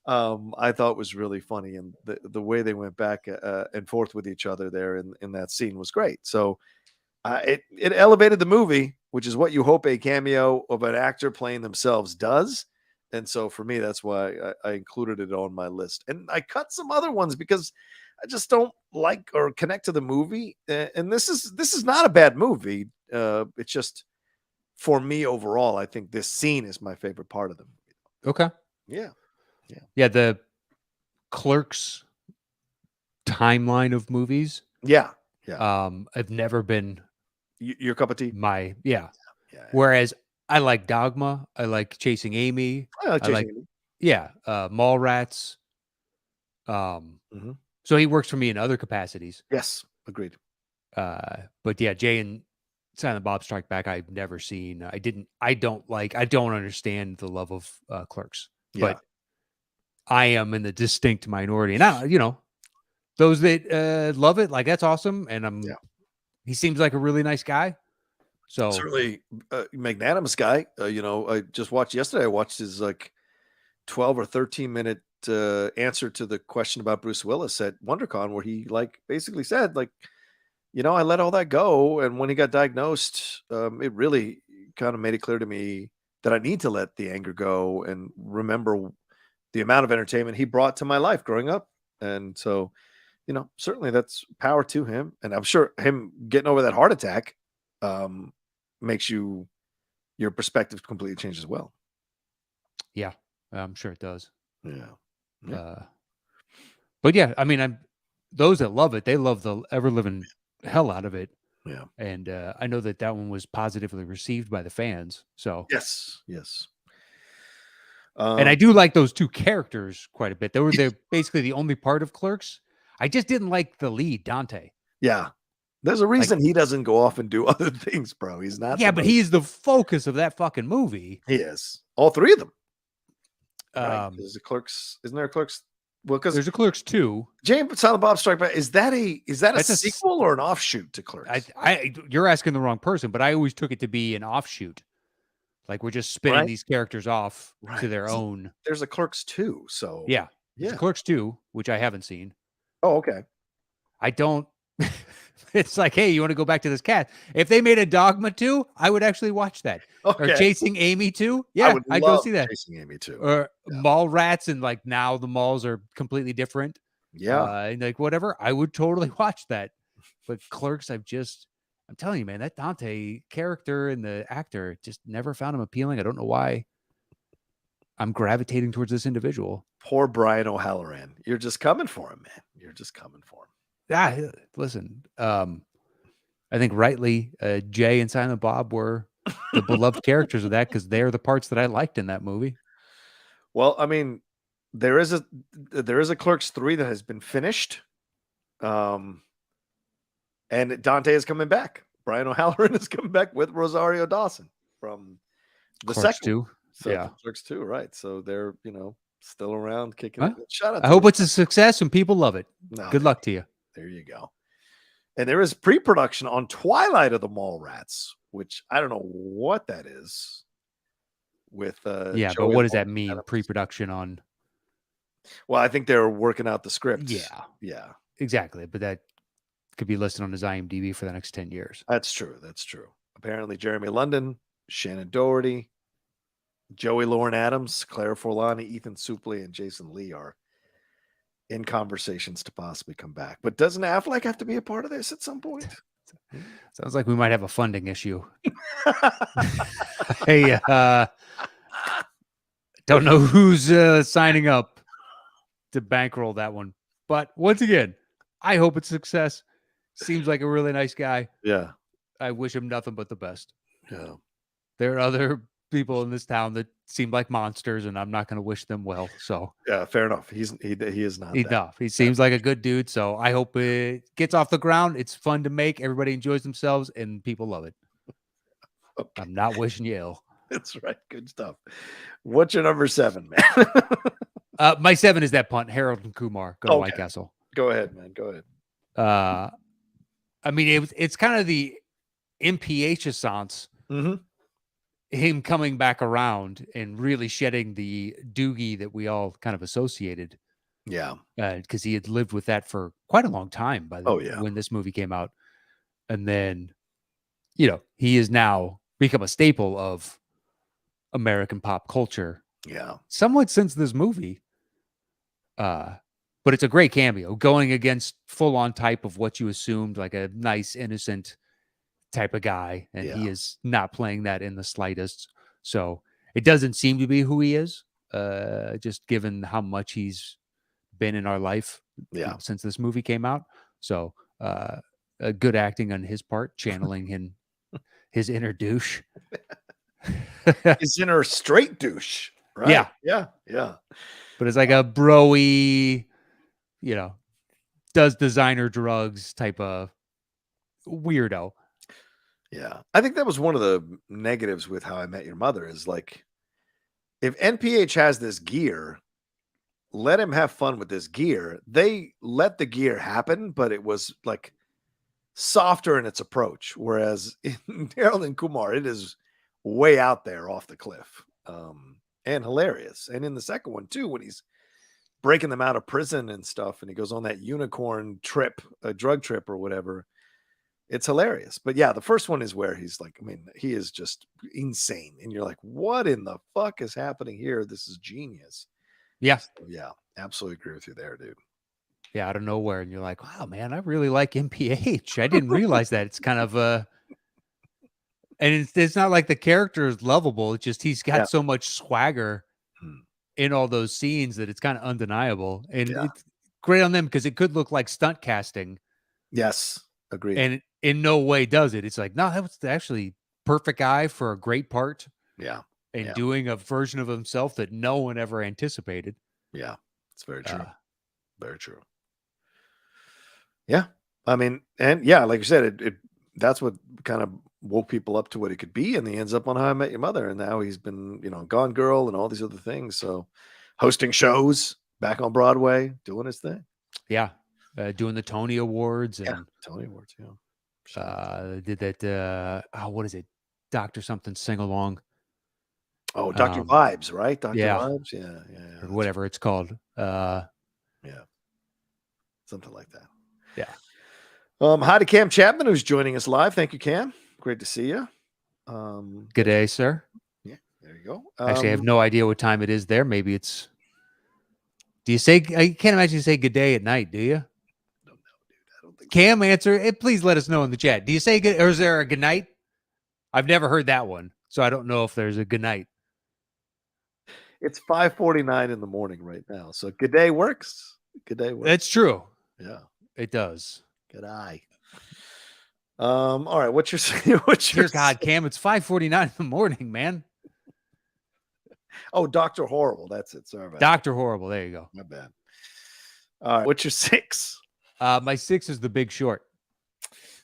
I thought was really funny. And the way they went back and forth with each other there in that scene was great. So it elevated the movie, which is what you hope a cameo of an actor playing themselves does. And so for me, that's why I included it on my list. And I cut some other ones because I just don't like or connect to the movie. And this is not a bad movie. It's just, for me overall, I think this scene is my favorite part of the movie. Okay. Yeah. Yeah, the Clerks timeline of movies, Yeah. Yeah. have never been Your cup of tea? my yeah. Yeah. Whereas I like Dogma, I like Chasing Amy, I like I like Chasing Amy. Mallrats. Um, Mhm. so he works for me in other capacities. Yes. Agreed. But yeah, Jay and Silent Bob Strike Back, I've never seen. I don't understand the love of Clerks, Yeah. but I am in the distinct minority. And those that love it, like that's awesome. And Yeah. he seems like a really nice guy. So Certainly magnanimous guy. I just watched yesterday. I watched his like 12 or 13-minute answer to the question about Bruce Willis at WonderCon, where he like basically said, like, I let all that go. And when he got diagnosed, it really kind of made it clear to me that I need to let the anger go and remember the amount of entertainment he brought to my life growing up. And so, certainly that's power to him. And I'm sure him getting over that heart attack um, makes your perspective completely change as well. yeah, I'm sure it does. Yeah. Yeah. But yeah, I mean, those that love it, they love the ever living hell out of it. Yeah. And I know that one was positively received by the fans. So Yes. Yes. and I do like those two characters quite a bit. They're basically the only part of Clerks. I just didn't like the lead, Dante. Yeah. There's a Like, reason he doesn't go off and do other things, bro. He's not. yeah, but he's the focus of that fucking movie. He is. All three of them. Right. There's a Clerks. Isn't there a Clerks? Well, because there's a Clerks 2. James Silent Bob Strike Back. Is that a That's a sequel or an offshoot to Clerks? You're asking the wrong person, but I always took it to be an offshoot. Like we're just spinning Right. these characters off to Right. their own. There's a Clerks 2. So Yeah. There's a yeah. Clerks 2, which I haven't seen. Oh, okay. I don't. It's like, hey, you want to go back to this cat? If they made a Dogma 2, I would actually watch that. Okay. Or Chasing Amy 2. I Yeah, would I'd go love see that. Chasing Amy too. Or Yeah. Mallrats, and like now the malls are completely different. Yeah. And like whatever, I would totally watch that. But Clerks, I'm telling you, man, that Dante character and the actor just never found him appealing. I don't know why. I'm gravitating towards this individual. Poor Brian O'Halloran. You're just coming for him, man. You're just coming for him. Yeah, listen. I think rightly, Jay and Silent Bob were the beloved characters of that because they're the parts that I liked in that movie. Well, I mean, there is a Clerks 3 that has been finished. And Dante is coming back. Brian O'Halloran is coming back with Rosario Dawson from the Clerks second. 2. So Yeah. Clerks 2, right. So they're, still around kicking it. Shout out. I hope it's a success and people love it. No, good luck to you. There you go. And there is pre-production on Twilight of the Mallrats, which I don't know what that is. With but Joey what does that Lawrence mean? Adams. Pre-production on? Well, I think they're working out the script. Yeah, exactly. But that could be listed on his IMDb for the next 10 years. That's true. Apparently, Jeremy London, Shannon Doherty, Joey Lauren Adams, Claire Forlani, Ethan Suplee, and Jason Lee are in conversations to possibly come back. But doesn't Affleck have to be a part of this at some point? Sounds like we might have a funding issue. Hey, don't know who's signing up to bankroll that one. But once again, I hope it's a success. Seems like a really nice guy. Yeah. I wish him nothing but the best. Yeah. There are other people in this town that seem like monsters, and I'm not going to wish them well. So yeah, fair enough. He is not enough. He seems like a good dude. So I hope it gets off the ground. It's fun to make. Everybody enjoys themselves, and people love it. Okay. I'm not wishing you ill. That's right. Good stuff. What's your number 7, man? My 7 is that punt. Harold and Kumar go to White Castle. Go ahead, man. Go ahead. I mean, it's kind of the impatience. Mm-hmm. Him coming back around and really shedding the Doogie that we all kind of associated. Yeah. Because he had lived with that for quite a long time when this movie came out. And then, he has now become a staple of American pop culture. Yeah. Somewhat since this movie. But it's a great cameo going against full on type of what you assumed, like a nice, innocent type of guy, and he is not playing that in the slightest. So it doesn't seem to be who he is. just given how much he's been in our life, since this movie came out. So good acting on his part, channeling his inner douche. His inner straight douche, right? Yeah. Yeah. But it's like a bro-y, does designer drugs type of weirdo. Yeah. I think that was one of the negatives with How I Met Your Mother is like, if NPH has this gear, let him have fun with this gear. They let the gear happen, but it was like softer in its approach. Whereas in Harold and Kumar, it is way out there off the cliff, and hilarious. And in the second one too, when he's breaking them out of prison and stuff, and he goes on that unicorn trip, a drug trip or whatever, it's hilarious. But yeah, the first one is where he's like, I mean, he is just insane, and you're like, what in the fuck is happening here? This is genius. Yeah. So, yeah, absolutely agree with you there, dude. Yeah, out of nowhere, and you're like, wow, man, I really like NPH. I didn't realize that. It's kind of and it's not like the character is lovable. It's just he's got so much swagger in all those scenes that it's kind of undeniable. And it's great on them because it could look like stunt casting. Yes, agreed. And it in no way does it. It's like, no, that was actually perfect guy for a great part. Yeah. And doing a version of himself that no one ever anticipated. Yeah, it's very true. Very true. Yeah. I mean, and yeah, like you said, it that's what kind of woke people up to what he could be, and he ends up on How I Met Your Mother, and now he's been, Gone Girl and all these other things. So hosting shows back on Broadway, doing his thing. Yeah. Doing the Tony Awards and Tony Awards, yeah. Did that what is it? Dr. something sing along. Oh, Dr. Vibes, right? Dr. Vibes? Yeah. Or whatever it's called. Yeah. Something like that. Yeah. Hi to Cam Chapman, who's joining us live. Thank you, Cam. Great to see you. Good day, sir. Yeah, there you go. Actually, I have no idea what time it is there. Maybe it's. Do you say? I can't imagine you say good day at night, do you? Don't know, dude. I don't think. Cam, answer it. Please let us know in the chat. Do you say good, or is there a good night? I've never heard that one, so I don't know if there's a good night. It's 5:49 in the morning right now, so good day works. Good day works. That's true. Yeah, it does. Good eye. All right. What's your Dear God, Cam? It's 5:49 in the morning, man. Oh, Dr. Horrible. That's it. Sorry about Dr. Horrible. There you go. My bad. All right. What's your 6? My 6 is The Big Short.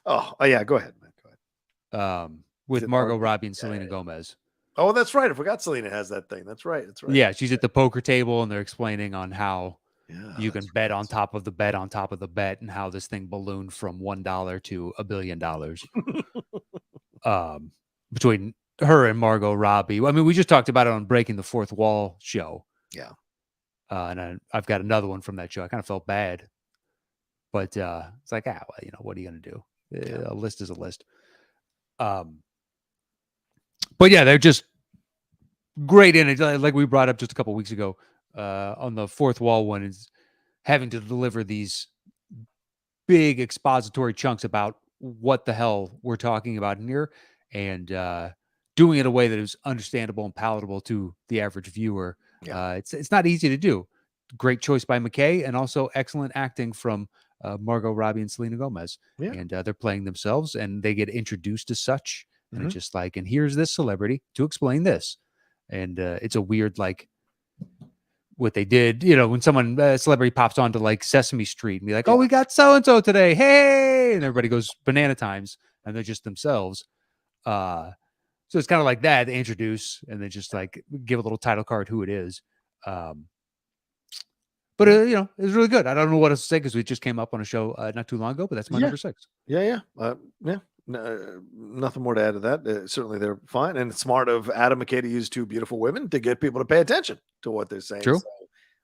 Oh yeah. Go ahead, man. Go ahead. With Margot Robbie and Selena Gomez. Oh, that's right. I forgot Selena has that thing. That's right. That's right. Yeah, she's at the poker table and they're explaining on how you can bet on top of the bet on top of the bet, and how this thing ballooned from $1 to $1 billion. Between her and Margot Robbie. I mean, we just talked about it on Breaking the Fourth Wall show. Yeah. And I've got another one from that show. I kind of felt bad, but it's like, well, what are you going to do? A list is a list. But yeah, they're just great in it. Like we brought up just a couple weeks ago on the Fourth Wall one, is having to deliver these big expository chunks about what the hell we're talking about in here, and doing it in a way that is understandable and palatable to the average viewer. Yeah. It's not easy to do. Great choice by McKay, and also excellent acting from Margot Robbie and Selena Gomez. Yeah. And they're playing themselves, and they get introduced as such. And it's just like, and here's this celebrity to explain this. And it's a weird, like, what they did, when someone, a celebrity pops onto like Sesame Street and be like, oh, we got so-and-so today. Hey, and everybody goes banana times, and they're just themselves. So it's kind of like that. They introduce and then just like give a little title card who it is. But it was really good. I don't know what else to say because we just came up on a show not too long ago, but that's my number 6. Yeah. Nothing more to add to that. Certainly they're fine, and it's smart of Adam McKay to use 2 beautiful women to get people to pay attention to what they're saying. True. So,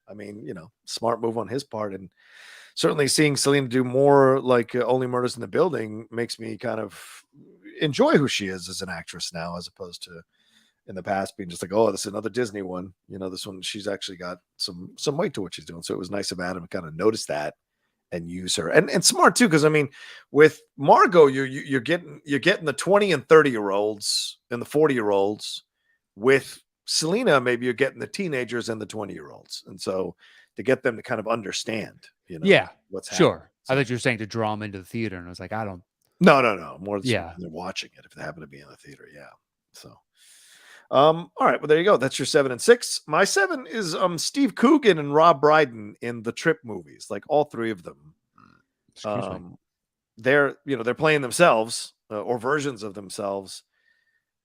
I mean, smart move on his part, and certainly seeing Selena do more like Only Murders in the Building makes me kind of enjoy who she is as an actress now, as opposed to in the past being just like, oh, this is another Disney one. This one, she's actually got some weight to what she's doing. So it was nice of Adam to kind of notice that and use her, and smart too, because I mean, with Margot, you're getting the 20 and 30-year-olds and the 40-year-olds with Selena, maybe you're getting the teenagers and the 20-year-olds. And so to get them to kind of understand, Yeah, what's happening. sure. I thought you were saying to draw them into the theater, and I was like, I don't. No. More than Yeah. they're watching it if they happen to be in the theater. Yeah. So, all right. Well, there you go. That's your 7 and 6. My 7 is Steve Coogan and Rob Brydon in the Trip movies, like all three of them. Excuse me. They're playing themselves or versions of themselves.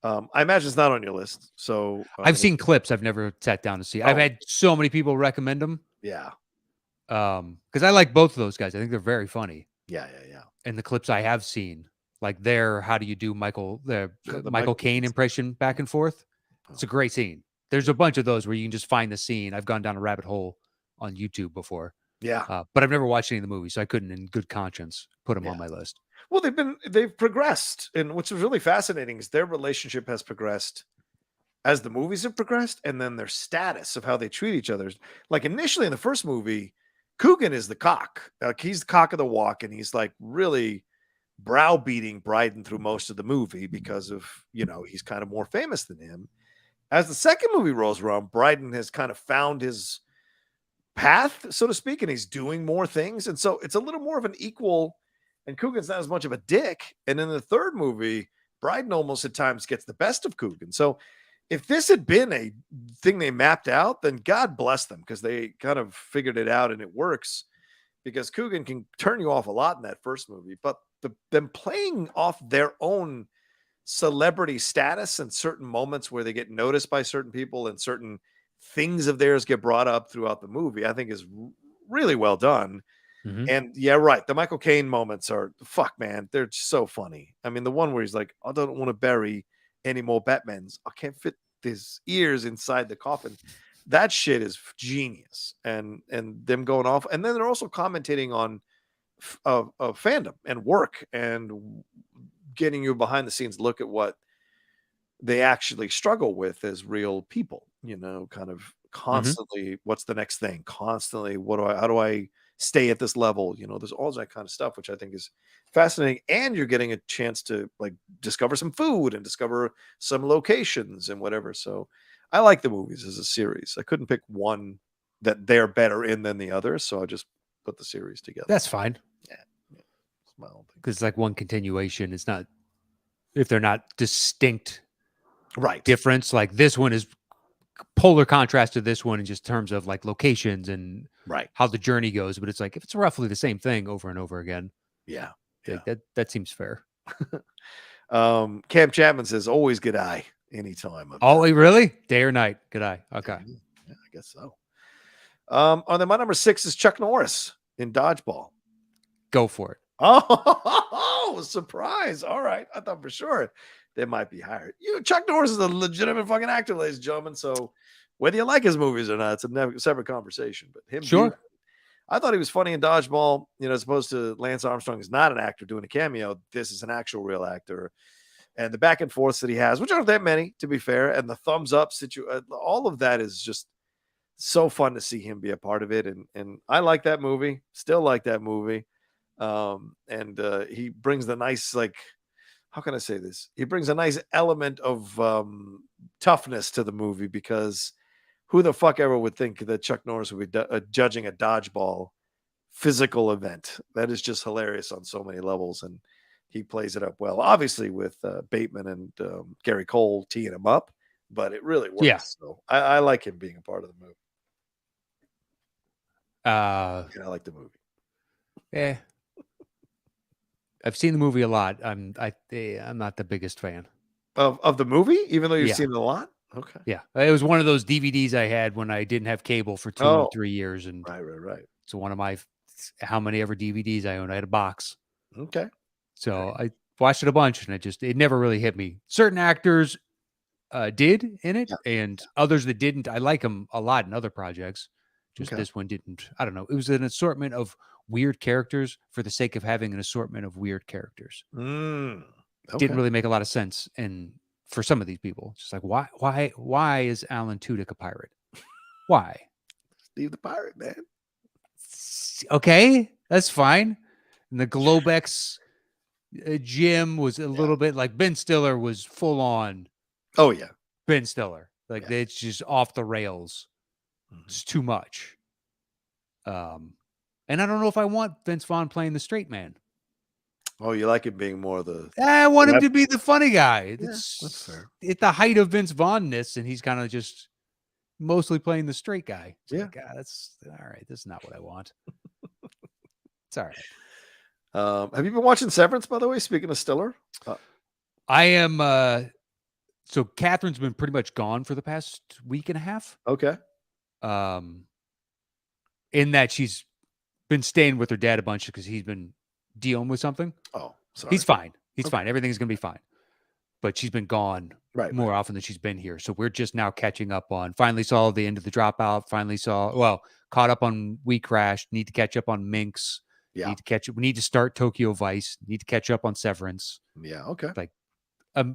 I imagine it's not on your list. So I've seen clips. I've never sat down to see. I've had so many people recommend them. Yeah. Because I like both of those guys. I think they're very funny. Yeah. And the clips I have seen, like how do you do the Michael Caine impression back and forth? It's a great scene. There's a bunch of those where you can just find the scene. I've gone down a rabbit hole on YouTube before. Yeah. But I've never watched any of the movies, so I couldn't in good conscience put them on my list. Well, they've progressed. And what's really fascinating is their relationship has progressed as the movies have progressed, and then their status of how they treat each other. Like initially in the first movie, Coogan is the cock. He's the cock of the walk, and he's like really browbeating Brydon through most of the movie because of, he's kind of more famous than him. As the second movie rolls around, Brydon has kind of found his path, so to speak, and he's doing more things. And so it's a little more of an equal, and Coogan's not as much of a dick. And in the third movie, Brydon almost at times gets the best of Coogan. So if this had been a thing they mapped out, then God bless them, because they kind of figured it out and it works, because Coogan can turn you off a lot in that first movie. But them playing off their own celebrity status and certain moments where they get noticed by certain people and certain things of theirs get brought up throughout the movie, I think is really well done. Mm-hmm. And yeah, right. The Michael Caine moments are man. They're so funny. I mean, the one where he's like, I don't want to bury any more Batmans. I can't fit his ears inside the coffin. That shit is genius. And them going off. And then they're also commentating on fandom and work and getting you behind the scenes look at what they actually struggle with as real people, kind of constantly, what's the next thing? Constantly, how do I stay at this level? There's all that kind of stuff, which I think is fascinating. And you're getting a chance to like discover some food and discover some locations and whatever. So I like the movies as a series. I couldn't pick one that they're better in than the other. So I just put the series together. That's fine. Yeah. It's my own thing. Because it's like one continuation. It's not, if they're not distinct difference, like this one is polar contrast to this one in just terms of like locations and how the journey goes. But it's like, if it's roughly the same thing over and over again. Yeah. Like that seems fair. Cam Chapman says, always good eye anytime. Oh, really? Day or night? Good eye. Okay. Yeah, I guess so. Then my number 6 is Chuck Norris in Dodgeball. Go for it. Oh, surprise. All right. I thought for sure they might be hired. Chuck Norris is a legitimate fucking actor, ladies and gentlemen. So whether you like his movies or not, it's a separate conversation. But him, sure. I thought he was funny in Dodgeball, as opposed to Lance Armstrong is not an actor doing a cameo. This is an actual real actor. And the back and forths that he has, which aren't that many, to be fair, and the thumbs up all of that is just so fun to see him be a part of it. And I like that movie, still like that movie. And he brings the nice, like, how can I say this? He brings a nice element of toughness to the movie, because who the fuck ever would think that Chuck Norris would be judging a dodgeball physical event? That is just hilarious on so many levels. And he plays it up well, obviously with Bateman and Gary Cole teeing him up, but it really works. Yeah. So I like him being a part of the movie. I like the movie. Yeah. I've seen the movie a lot. I'm not the biggest fan of the movie, even though you've seen it a lot. Okay. Yeah. It was one of those DVDs I had when I didn't have cable for 2 or 3 years. And right. So one of my, how many ever DVDs I owned, I had a box. Okay. So I watched it a bunch, and it never really hit me. Certain actors did in it, and others that didn't. I like them a lot in other projects. Just this one didn't. I don't know. It was an assortment of weird characters for the sake of having an assortment of weird characters. Okay. Didn't really make a lot of sense. And for some of these people, just like, why is Alan Tudyk a pirate? Why? Steve the Pirate, man. Okay, that's fine. And the Globex Jim was a little bit like Ben Stiller was full on. Oh yeah, Ben Stiller. Like it's just off the rails. It's too much. And I don't know if I want Vince Vaughn playing the straight man. Oh, you like it being more the... I want him to be the funny guy. Yeah, It's that's fair. at the height of Vince Vaughn-ness, and he's kind of just mostly playing the straight guy. It's like, that's all right. This is not what I want. It's all right. Have you been watching Severance, by the way? Speaking of Stiller, I am. So Catherine's been pretty much gone for the past week and a half. Okay. In that she's been staying with her dad a bunch because he's been dealing with something. Oh, sorry. He's fine. He's fine. Everything's gonna be fine. But she's been gone more often than she's been here. So we're just now catching up on. Finally saw the end of The Dropout. Caught up on We Crashed. Need to catch up on Minx. Yeah. Need to catch up. We need to start Tokyo Vice. Need to catch up on Severance. Yeah. Okay. Like,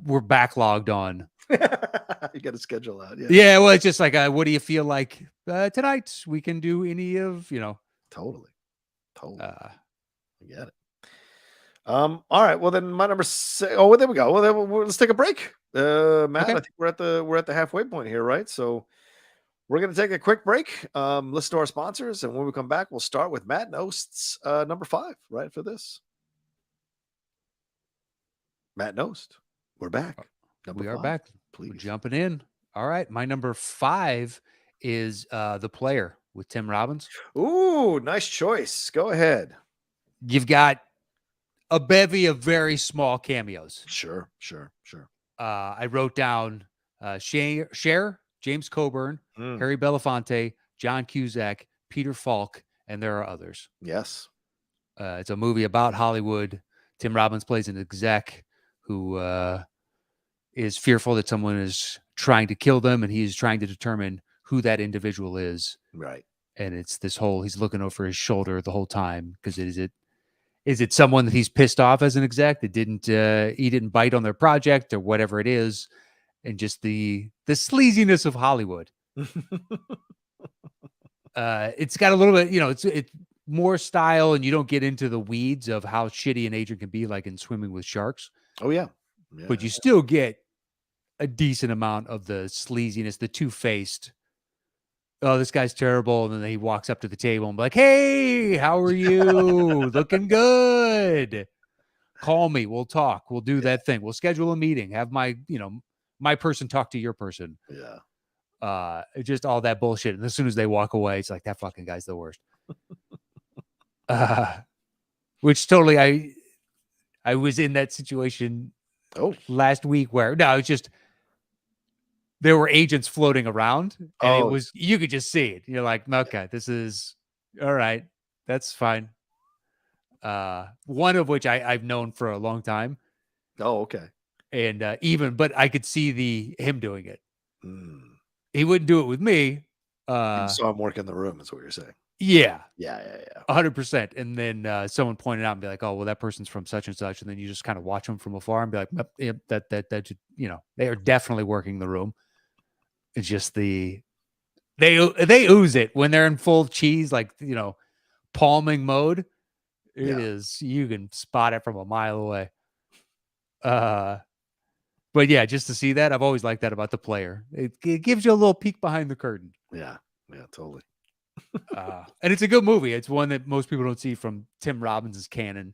we're backlogged on. You got to schedule out. Yeah. Yeah. Well, it's just like, what do you feel like tonight? We can do any of, Totally. I get it. All right. Well, then my number 6. Oh, well, there we go. Well, then let's take a break. Matt, okay. I think we're at the halfway point here, right? So we're going to take a quick break. Listen to our sponsors, and when we come back, we'll start with Matt Nost's number 5, right, for Matt Nost. We're back. We are back. Please. We're jumping in. All right. My number 5 is The Player with Tim Robbins. Ooh, nice choice. Go ahead. You've got a bevy of very small cameos. Sure. I wrote down Cher, James Coburn, Harry Belafonte, John Cusack, Peter Falk, and there are others. Yes. It's a movie about Hollywood. Tim Robbins plays an exec who is fearful that someone is trying to kill them, and he is trying to determine who that individual is. Right. And it's this whole, he's looking over his shoulder the whole time because is it someone that he's pissed off as an exec that he didn't bite on their project or whatever it is, and just the sleaziness of Hollywood. It's got a little bit, it's more style, and you don't get into the weeds of how shitty an agent can be, like in Swimming with Sharks. Oh yeah. But you still get a decent amount of the sleaziness, the two-faced. Oh, this guy's terrible. And then he walks up to the table and be like, hey, how are you? Looking good. Call me. We'll talk. We'll do that thing. We'll schedule a meeting. Have my person talk to your person. Yeah. Just all that bullshit. And as soon as they walk away, it's like, that fucking guy's the worst. Which totally, I was in that situation last week where, it's just, there were agents floating around, and it was, you could just see it. You're like, okay, this is all right. That's fine. One of which I've known for a long time. Oh, okay. And but I could see him doing it. He wouldn't do it with me. You saw him work in the room, is what you're saying. Yeah. Yeah. 100%. And then someone pointed out and be like, oh, well, that person's from such and such. And then you just kind of watch them from afar and be like, yep, that they are definitely working the room. It's just they ooze it when they're in full cheese, like, palming mode. It is, you can spot it from a mile away. But yeah, just to see that, I've always liked that about The Player. It gives you a little peek behind the curtain. Yeah, totally. And it's a good movie. It's one that most people don't see from Tim Robbins' canon.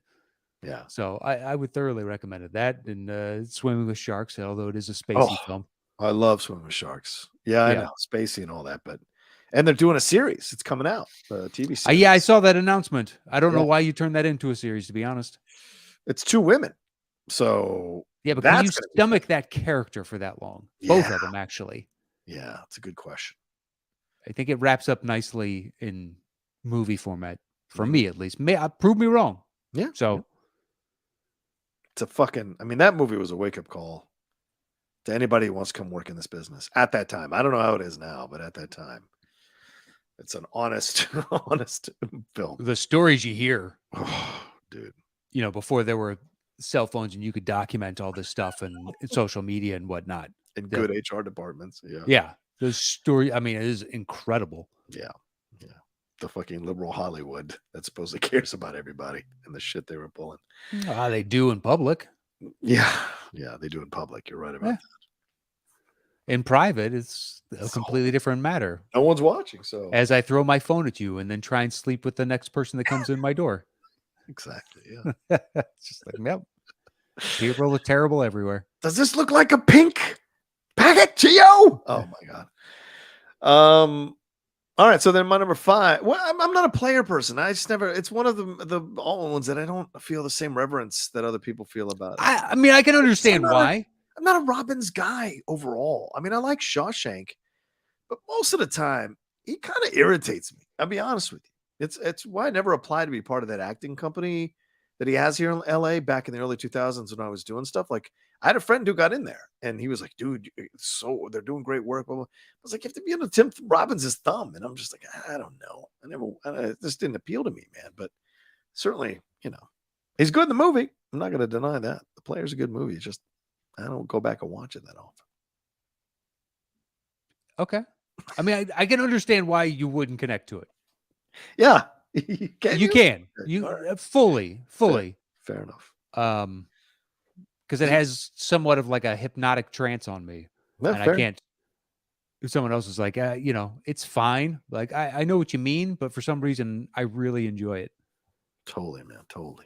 Yeah. So I would thoroughly recommend it. That and Swimming with Sharks, although it is a spacey film. I love Swimming with Sharks. Yeah, I know. Spacey and all that, and they're doing a series. It's coming out, the TV series. Yeah, I saw that announcement. I don't know why you turned that into a series, to be honest. It's 2 women. So yeah, but can you stomach that character for that long? Both of them, actually. Yeah, it's a good question. I think it wraps up nicely in movie format, for me at least. Prove me wrong. Yeah. So it's that movie was a wake-up call to anybody who wants to come work in this business at that time. I don't know how it is now, but at that time, it's an honest film. The stories you hear, dude, before there were cell phones and you could document all this stuff and social media and whatnot. And good HR departments. Yeah. Yeah. The story, it is incredible. Yeah. The fucking liberal Hollywood that supposedly cares about everybody and the shit they were pulling. They do in public. Yeah, they do in public. You're right about that. In private, it's a So completely different matter. no one's watching. So As I throw my phone at you and then try and sleep with the next person that comes in my door. exactly. Yeah. It's just like, yep. People are terrible everywhere. Does this look like a pink packet to you? Oh my god. All right. So then my number 5. Well, I'm not a player person. I just never. It's one of the all ones that I don't feel the same reverence that other people feel about it. I mean, I can understand why. I'm not a Robbins guy overall. I mean, I like Shawshank, but most of the time he kind of irritates me. I'll be honest with you. It's why I never applied to be part of that acting company that he has here in LA back in the early 2000s when I was doing stuff. Like I had a friend who got in there and he was like, dude, so they're doing great work. Blah, blah. I was like, you have to be under Tim Robbins' thumb. And I'm just like, I don't know. It just didn't appeal to me, man. But certainly, he's good in the movie. I'm not going to deny that. The Player's a good movie. It's just, I don't go back and watch it that often. Okay. I mean, I can understand why you wouldn't connect to it. Yeah. You can. You right. fully. Fair enough. Because it has somewhat of like a hypnotic trance on me. And fair. I can't. If someone else is like, it's fine. Like, I know what you mean, but for some reason, I really enjoy it. Totally, man. Totally.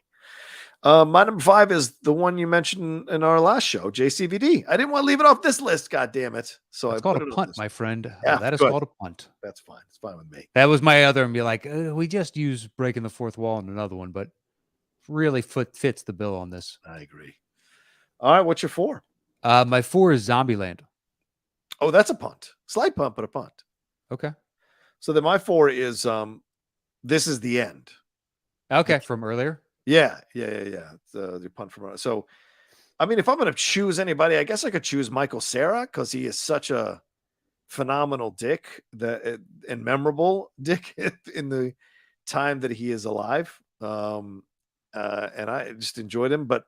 My number 5 is the one you mentioned in our last show, JCVD. I didn't want to leave it off this list. God damn it. So it's called a punt, my friend. Yeah, that is called a punt. That's fine. It's fine with me. That was my other and be like, we just use breaking the fourth wall in another one, but really fits the bill on this. I agree. All right. What's your 4? My 4 is Zombieland. Oh, that's a punt. Slight punt, but a punt. Okay. So then my 4 is This Is the End. Okay, from earlier. Yeah. The punt from earlier. So, I mean, if I'm going to choose anybody, I guess I could choose Michael Cera because he is such a phenomenal dick and memorable dick in the time that he is alive. And I just enjoyed him. But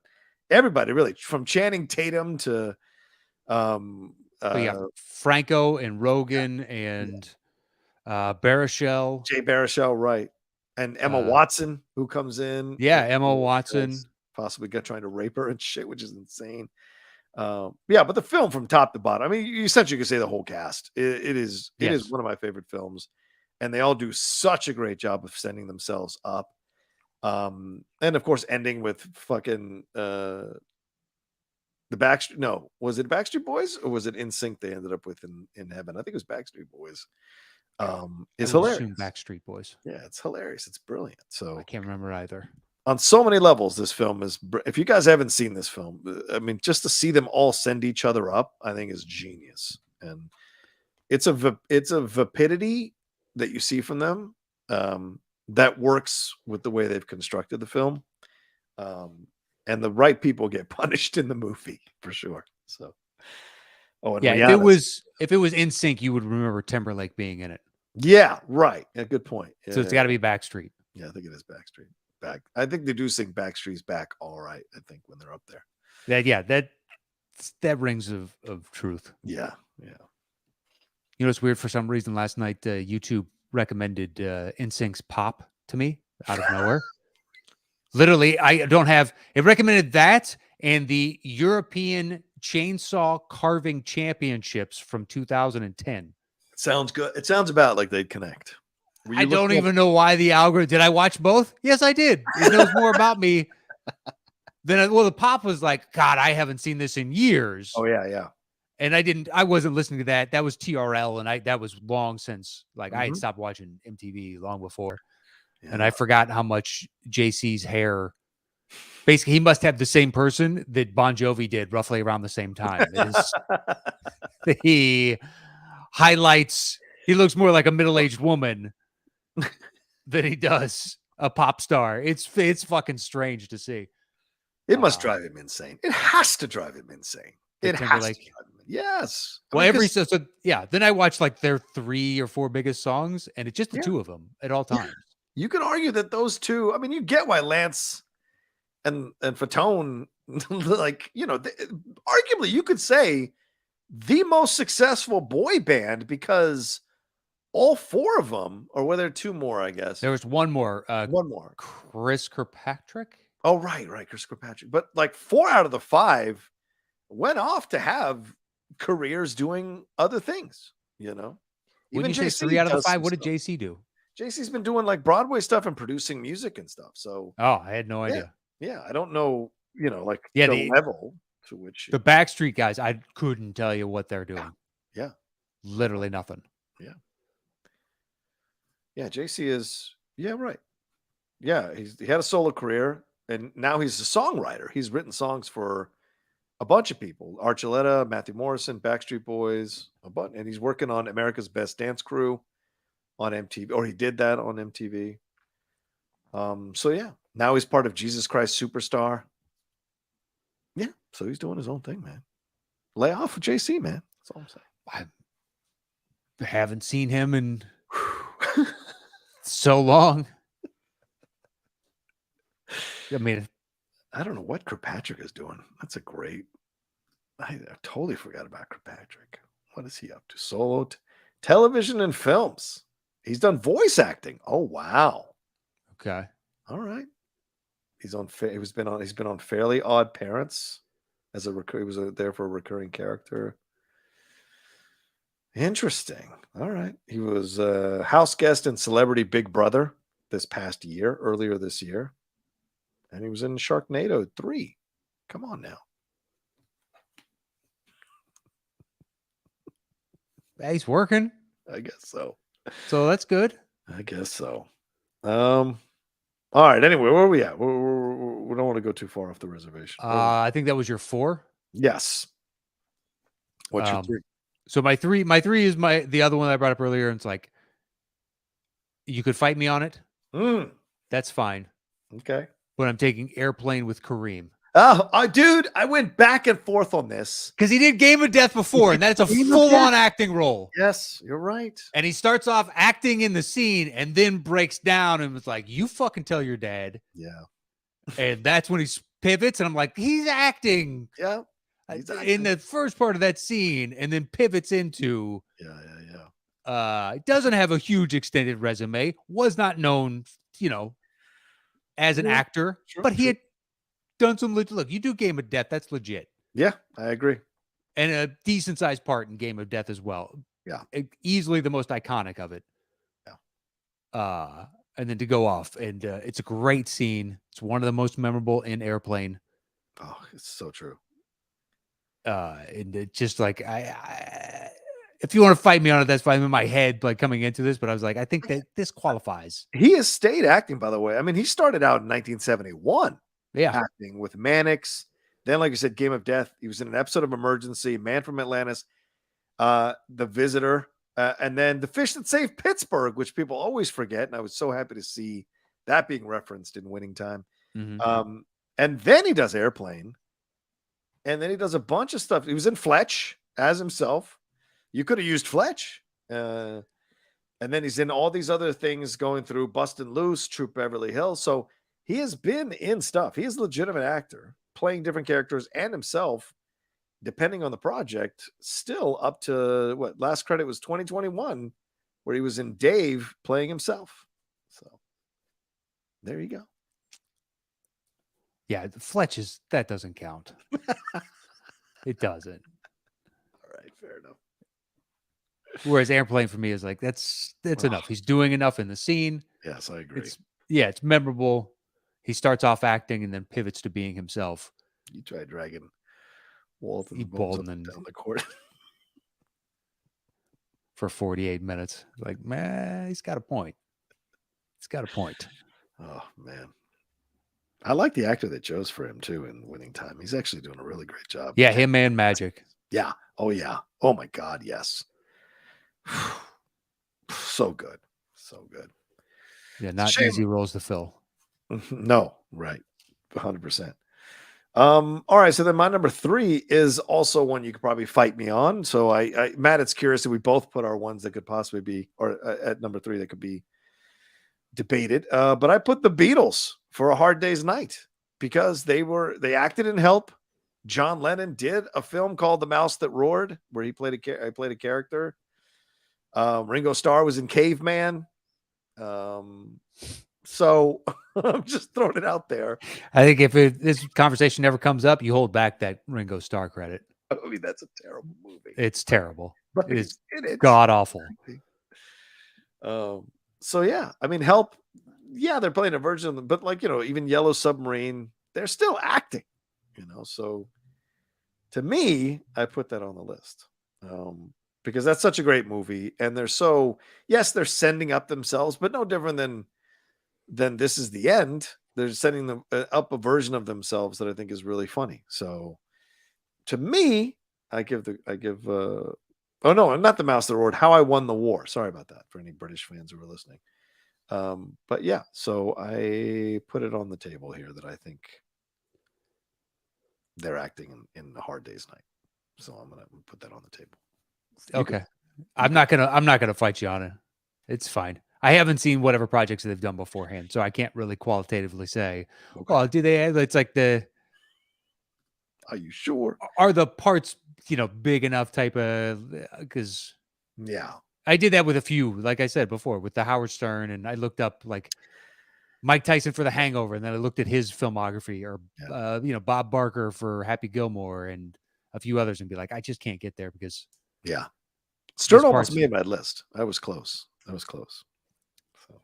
everybody really, from Channing Tatum to Franco and Rogan and Baruchel. Jay Baruchel, right. And Emma Watson, who comes in. Yeah, Emma Watson. Possibly trying to rape her and shit, which is insane. Yeah, but the film from top to bottom, I mean, you essentially could say the whole cast. It is one of my favorite films. And they all do such a great job of setting themselves up. And of course, ending with fucking was it Backstreet Boys or was it NSYNC they ended up with in heaven? I think it was Backstreet Boys. It's hilarious. Backstreet Boys. Yeah, it's hilarious. It's brilliant. So I can't remember either. On so many levels, this film is. If you guys haven't seen this film, I mean, just to see them all send each other up, I think is genius. And it's a vapidity that you see from them that works with the way they've constructed the film. And the right people get punished in the movie for sure. So, yeah, if it was NSYNC, you would remember Timberlake being in it. Yeah, right. Yeah, good point. Yeah, so it's got to be Backstreet. Yeah, I think it is Backstreet. I think they do sing Backstreet's Back all right. I think when they're up there. That rings of truth. Yeah. You know, it's weird. For some reason, last night YouTube recommended NSYNC's Pop to me out of nowhere. Literally, I don't have it. Recommended that and the European Chainsaw Carving Championships from 2010. Sounds good. It sounds about like they'd connect. I don't even know why the algorithm. Did I watch both? Yes, I did. It knows more about me than the Pop was like, God, I haven't seen this in years. Oh yeah. And I wasn't listening to that. That was TRL, and that was long since. Like I had stopped watching MTV long before, and I forgot how much JC's hair. Basically, he must have the same person that Bon Jovi did roughly around the same time. He highlights. He looks more like a middle-aged woman than he does a pop star. It's fucking strange to see. It must drive him insane. It has to drive him insane. It has to drive him. Yes. Well, then I watched like their 3 or 4 biggest songs, and it's just the 2 of them at all times. You could argue that those 2. I mean, you get why Lance and Fatone, like, arguably you could say the most successful boy band because all 4 of them, or were there 2 more? I guess there was one more. One more. Chris Kirkpatrick. Oh, right, Chris Kirkpatrick. But like 4 out of the 5 went off to have careers doing other things, you know. When Even you say JC 3 out of the does 5, some what did stuff. JC do? JC's been doing like Broadway stuff and producing music and stuff. So Oh, I had no yeah, idea. yeah. I don't know, like Yeah, the the level to which the Backstreet guys, I couldn't tell you what they're yeah, doing. yeah, Literally nothing. yeah. Yeah, JC is right. Yeah, he had a solo career and now he's a songwriter. He's written songs for a bunch of people: Archuleta, Matthew Morrison, Backstreet Boys, a bunch, and he's working on America's Best Dance Crew on MTV, or he did that on MTV. So yeah, now he's part of Jesus Christ Superstar. Yeah, so he's doing his own thing, man. Lay off of JC, man. That's all I'm saying. I haven't seen him in Whew. so long. I mean, I don't know what Kirkpatrick is doing. That's a great. I totally forgot about Kirkpatrick. What is he up to? Solo television and films. He's done voice acting. Oh wow. okay. All right. He's been on Fairly Odd Parents as he was there for a recurring character. Interesting. All right. He was a house guest in Celebrity Big Brother earlier this year. And he was in Sharknado 3. Come on now. He's working, I guess so. so that's good. I guess so. All right. Anyway, where are we at? We don't want to go too far off the reservation. I think that was your 4. Yes. What's your 3? So my 3 is the other one that I brought up earlier, and it's like, you could fight me on it. That's fine. Okay. But I'm taking Airplane with Kareem. Oh, dude, I went back and forth on this. Because he did Game of Death before, and that's a full-on acting role. Yes, you're right. And he starts off acting in the scene and then breaks down and was like, you fucking tell your dad. Yeah. And that's when he pivots, and I'm like, he's acting. Yeah. In the first part of that scene, and then pivots into it doesn't have a huge extended resume, was not known, as an actor, but he had done some look, you do Game of Death, that's legit. Yeah, I agree. And a decent sized part in Game of Death as well. Yeah. Easily the most iconic of it. Yeah. And then to go off, and it's a great scene. It's one of the most memorable in Airplane. Oh, it's so true. And it just like I if you want to fight me on it, that's fine. In my head, like coming into this, but I was like, I think that this qualifies. He has stayed acting, by the way. I mean, he started out in 1971, acting with Mannix. Then, like you said, Game of Death. He was in an episode of Emergency, Man from Atlantis, The Visitor, and then The Fish That Saved Pittsburgh, which people always forget. And I was so happy to see that being referenced in Winning Time. Mm-hmm. And then he does Airplane. And then he does a bunch of stuff. He was in Fletch as himself. You could have used Fletch. And then he's in all these other things going through Bustin' Loose, Troop Beverly Hills. So he has been in stuff. He is a legitimate actor, playing different characters and himself, depending on the project, still up to what last credit was 2021, where he was in Dave playing himself. So there you go. Yeah, Fletch that doesn't count. It doesn't. All right, fair enough. Whereas Airplane for me is like that's enough. He's doing enough in the scene. Yes, I agree. It's memorable. He starts off acting and then pivots to being himself. You try dragging Walton Bolton down the court for 48 minutes. Like, man, he's got a point. Oh man. I like the actor that chose for him too in Winning Time. He's actually doing a really great job. Yeah, him and Magic. Yeah. Oh yeah. Oh my God. Yes. So good. So good. Yeah, not easy roles to fill. No, right. 100%. All right. So then my number 3 is also one you could probably fight me on. So Matt, it's curious that we both put our ones that could possibly be, or at number 3 that could be debated. But I put the Beatles for A Hard Day's Night because they acted in Help. John Lennon did a film called The Mouse That Roared, where he played a character. Ringo Starr was in Caveman. So I'm just throwing it out there. I think if this conversation never comes up, you hold back that Ringo Starr credit. I mean, that's a terrible movie. It's terrible. But It is in it. god awful. So yeah, I mean, Help. Yeah, they're playing a version of them, but like even Yellow Submarine, they're still acting. So to me, I put that on the list because that's such a great movie, and they're they're sending up themselves, but no different than This Is the End. They're sending them up a version of themselves that I think is really funny. So to me, I give oh no, not The Mouse That Roared, How I Won the War. Sorry about that for any British fans who are listening. But yeah, so I put it on the table here that I think they're acting in A Hard Day's Night. So I'm gonna put that on the table. Okay. I'm not gonna fight you on it. It's fine. I haven't seen whatever projects they've done beforehand, so I can't really qualitatively say, Okay. well, do they it's like Are you sure? Are the parts, big enough type of because Yeah. I did that with a few, like I said before, with the Howard Stern, and I looked up like Mike Tyson for The Hangover, and then I looked at his filmography, or Bob Barker for Happy Gilmore, and a few others, and be like, I just can't get there because Stern almost made my list. I was close. So.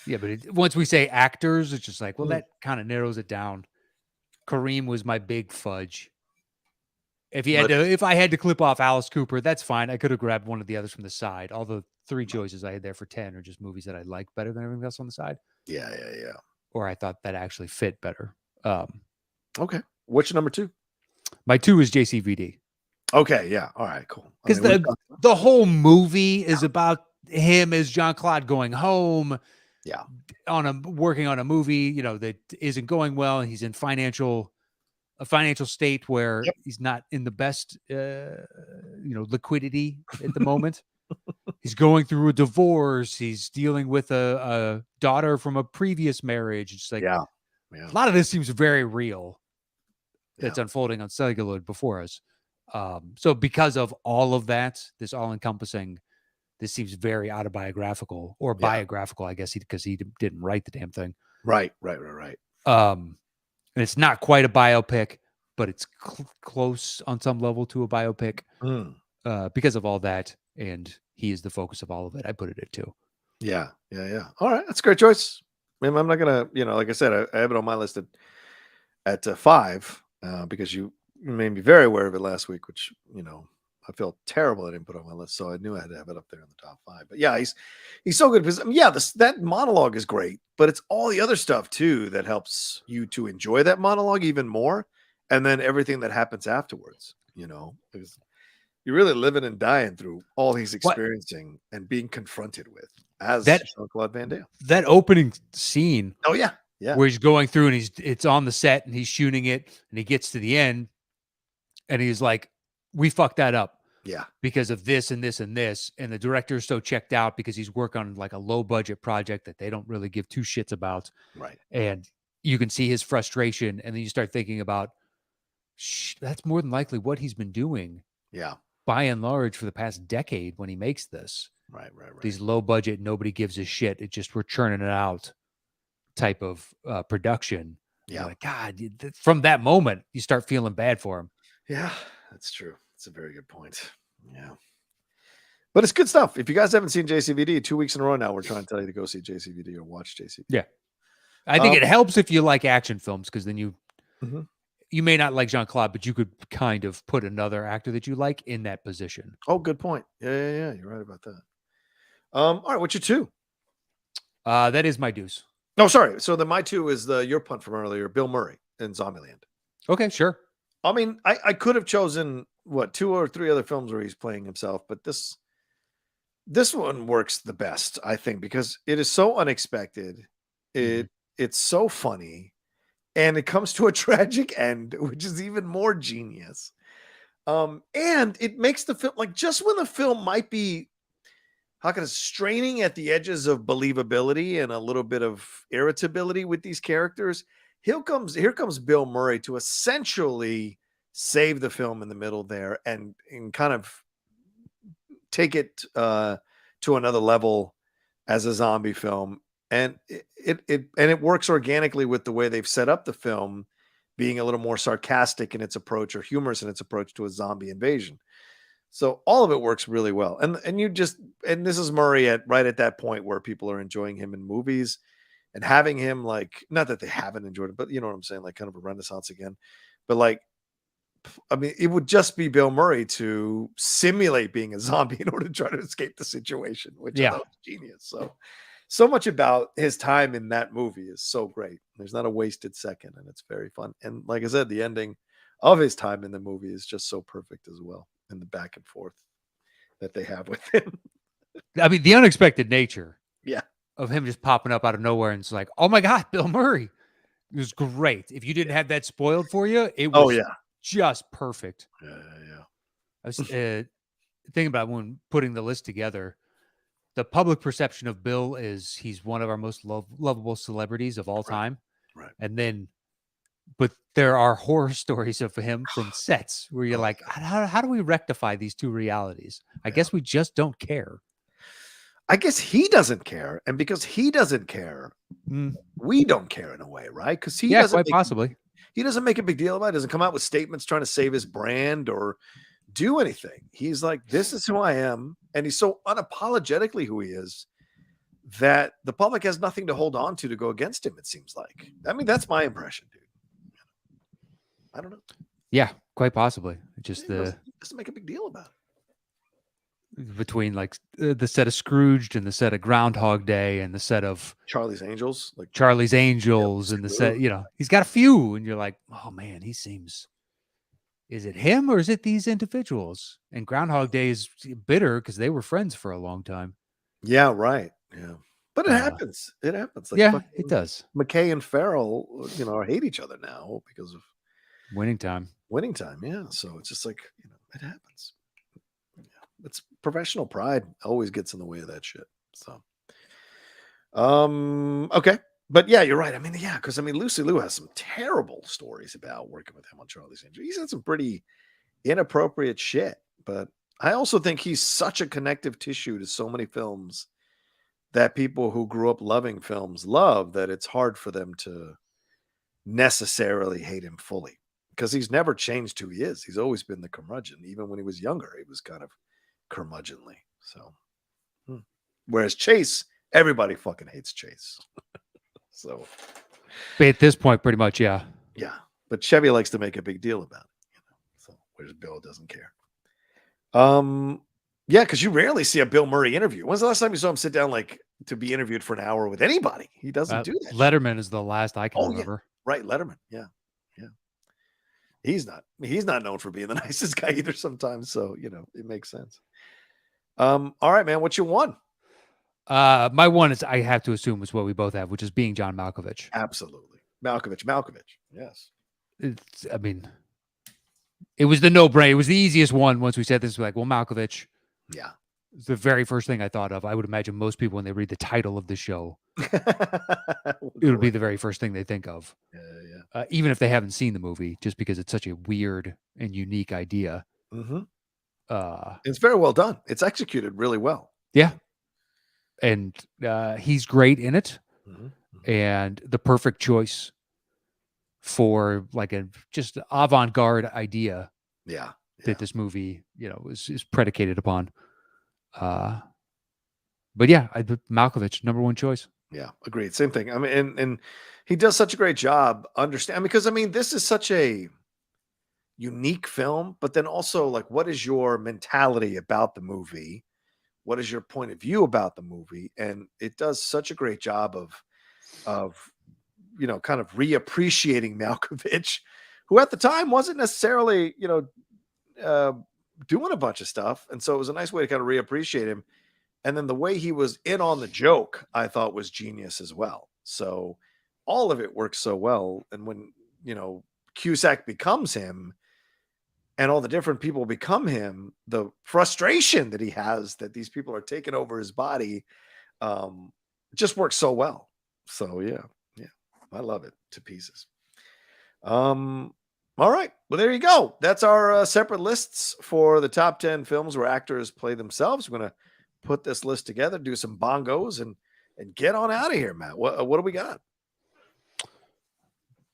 Yeah, but once we say actors, it's just like, well, that kind of narrows it down. Kareem was my big fudge. If I had to clip off Alice Cooper, that's fine. I could have grabbed one of the others from the side. All the 3 choices I had there for 10 are just movies that I like better than everything else on the side. Yeah. Or I thought that actually fit better. Okay. What's your number 2? My 2 is JCVD. Okay. Yeah. All right. Cool. Because the whole movie is about him as Jean-Claude going home. Yeah. Working on a movie, that isn't going well. He's in a financial state where he's not in the best, liquidity at the moment. He's going through a divorce. He's dealing with a daughter from a previous marriage. It's like, a lot of this seems very real. That's unfolding on celluloid before us. So because of all of that, this all-encompassing, this seems very autobiographical or biographical, I guess, because he didn't write the damn thing. Right. And it's not quite a biopic, but it's close on some level to a biopic because of all that. And he is the focus of all of it. I put it at 2. Yeah. All right. That's a great choice. I'm not going to, like I said, I have it on my list at 5 because you made me very aware of it last week, which, I felt terrible I didn't put on my list. So I knew I had to have it up there in the top 5. But yeah, he's so good because that monologue is great, but it's all the other stuff too that helps you to enjoy that monologue even more. And then everything that happens afterwards, because you're really living and dying through all he's experiencing and being confronted with as Jean-Claude Van Damme. That opening scene. Oh yeah. Where he's going through and it's on the set and he's shooting it and he gets to the end and he's like, we fucked that up. Yeah. Because of this and this and this. And the director is so checked out because he's working on like a low budget project that they don't really give 2 shits about. Right. And you can see his frustration. And then you start thinking about, that's more than likely what he's been doing. Yeah. By and large for the past decade when he makes this. Right. These low budget, nobody gives a shit. It just, we're churning it out type of production. Yeah. You're like, God, from that moment, you start feeling bad for him. Yeah, that's true. It's a very good point. Yeah. But it's good stuff. If you guys haven't seen JCVD, 2 weeks in a row now, we're trying to tell you to go see JCVD or watch JCVD. Yeah. I think it helps if you like action films because then you may not like Jean-Claude, but you could kind of put another actor that you like in that position. Oh, good point. Yeah. You're right about that. All right. What's your 2? That is my deuce. No, sorry. So my 2 is your punt from earlier, Bill Murray in Zombieland. Okay, sure. I mean, I could have chosen 2 or 3 other films where he's playing himself, but this one works the best, I think, because it is so unexpected. It's so funny, and it comes to a tragic end, which is even more genius. And it makes the film just when the film might be straining at the edges of believability and a little bit of irritability with these characters. Here comes Bill Murray to essentially save the film in the middle there and kind of take it to another level as a zombie film. And it works organically with the way they've set up the film being a little more sarcastic in its approach or humorous in its approach to a zombie invasion. So all of it works really well. And you just and this is Murray right at that point where people are enjoying him in movies and having him like not that they haven't enjoyed it, but you know what I'm saying, like kind of a renaissance again. But like I mean, it would just be Bill Murray to simulate being a zombie in order to try to escape the situation, which I thought was genius. So much about his time in that movie is so great. There's not a wasted second, and it's very fun. And like I said, the ending of his time in the movie is just so perfect as well, and the back and forth that they have with him. I mean, the unexpected nature, yeah, of him just popping up out of nowhere, and it's like, oh my god, Bill Murray. It was great. If you didn't have that spoiled for you, it was just perfect. Yeah. I was thinking about when putting the list together. The public perception of Bill is he's one of our most lovable celebrities of all time. Right. And then, but there are horror stories of him from sets where you're like, how do we rectify these two realities? I guess we just don't care. I guess he doesn't care. And because he doesn't care, we don't care in a way, right? Because he doesn't quite possibly. He doesn't make a big deal about it. Doesn't come out with statements trying to save his brand or do anything. He's like, this is who I am. And he's so unapologetically who he is that the public has nothing to hold on to go against him, it seems like. I mean, that's my impression, dude. I don't know. Yeah, quite possibly. Just doesn't make a big deal about it. Between like the set of Scrooged and the set of Groundhog Day and the set of Charlie's Angels, and the set, you know, he's got a few, and you're like, oh man, he seems. Is it him or is it these individuals? And Groundhog Day is bitter because they were friends for a long time. Yeah, right. Yeah, but it happens. It happens. Like it does. McKay and Farrell, you know, hate each other now because of winning time. Yeah. So it's just like, you know, it happens. Yeah. It's professional pride always gets in the way of that shit. So, okay. But yeah, you're right. I mean, yeah, because I mean, Lucy Liu has some terrible stories about working with him on Charlie's Angels. He's had some pretty inappropriate shit, but I also think he's such a connective tissue to so many films that people who grew up loving films love that it's hard for them to necessarily hate him fully because he's never changed who he is. He's always been the curmudgeon. Even when he was younger, he was kind of curmudgeonly. So, whereas Chase, everybody fucking hates Chase. So, but at this point, pretty much, yeah. But Chevy likes to make a big deal about it, you know. So, whereas Bill doesn't care. Yeah, because you rarely see a Bill Murray interview. When's the last time you saw him sit down like to be interviewed for an hour with anybody? He doesn't do that. Letterman is the last I can remember. Yeah. Right, Letterman. Yeah. He's not known for being the nicest guy either sometimes. So, you know, it makes sense. All right, man. What's your one? My one is I have to assume is what we both have, which is being John Malkovich. Absolutely. Malkovich. Yes. I mean, it was the no-brainer. It was the easiest one once we said this. Like, well, Malkovich. Yeah. It's the very first thing I thought of. I would imagine most people, when they read the title of the show, it would be the very first thing they think of. Yeah. Even if they haven't seen the movie, just because it's such a weird and unique idea. Mm-hmm. It's very well done. It's executed really well. Yeah. And he's great in it. Mm-hmm. And the perfect choice for like a just avant-garde idea. Yeah. That this movie, you know, is predicated upon. But yeah, Malkovich, number one choice. Yeah, agreed. Same thing. I mean, and he does such a great job understanding because I mean, this is such a unique film, but then also like, what is your mentality about the movie? What is your point of view about the movie? And it does such a great job of you know, kind of reappreciating Malkovich, who at the time wasn't necessarily, you know, doing a bunch of stuff. And so it was a nice way to kind of reappreciate him. And then the way he was in on the joke, I thought was genius as well. So all of it works so well. And when, you know, Cusack becomes him and all the different people become him, the frustration that he has that these people are taking over his body just works so well. So yeah, I love it to pieces. All right. Well, there you go. That's our separate lists for the top 10 films where actors play themselves. We're going to put this list together, do some bongos, and get on out of here, Matt. What do we got?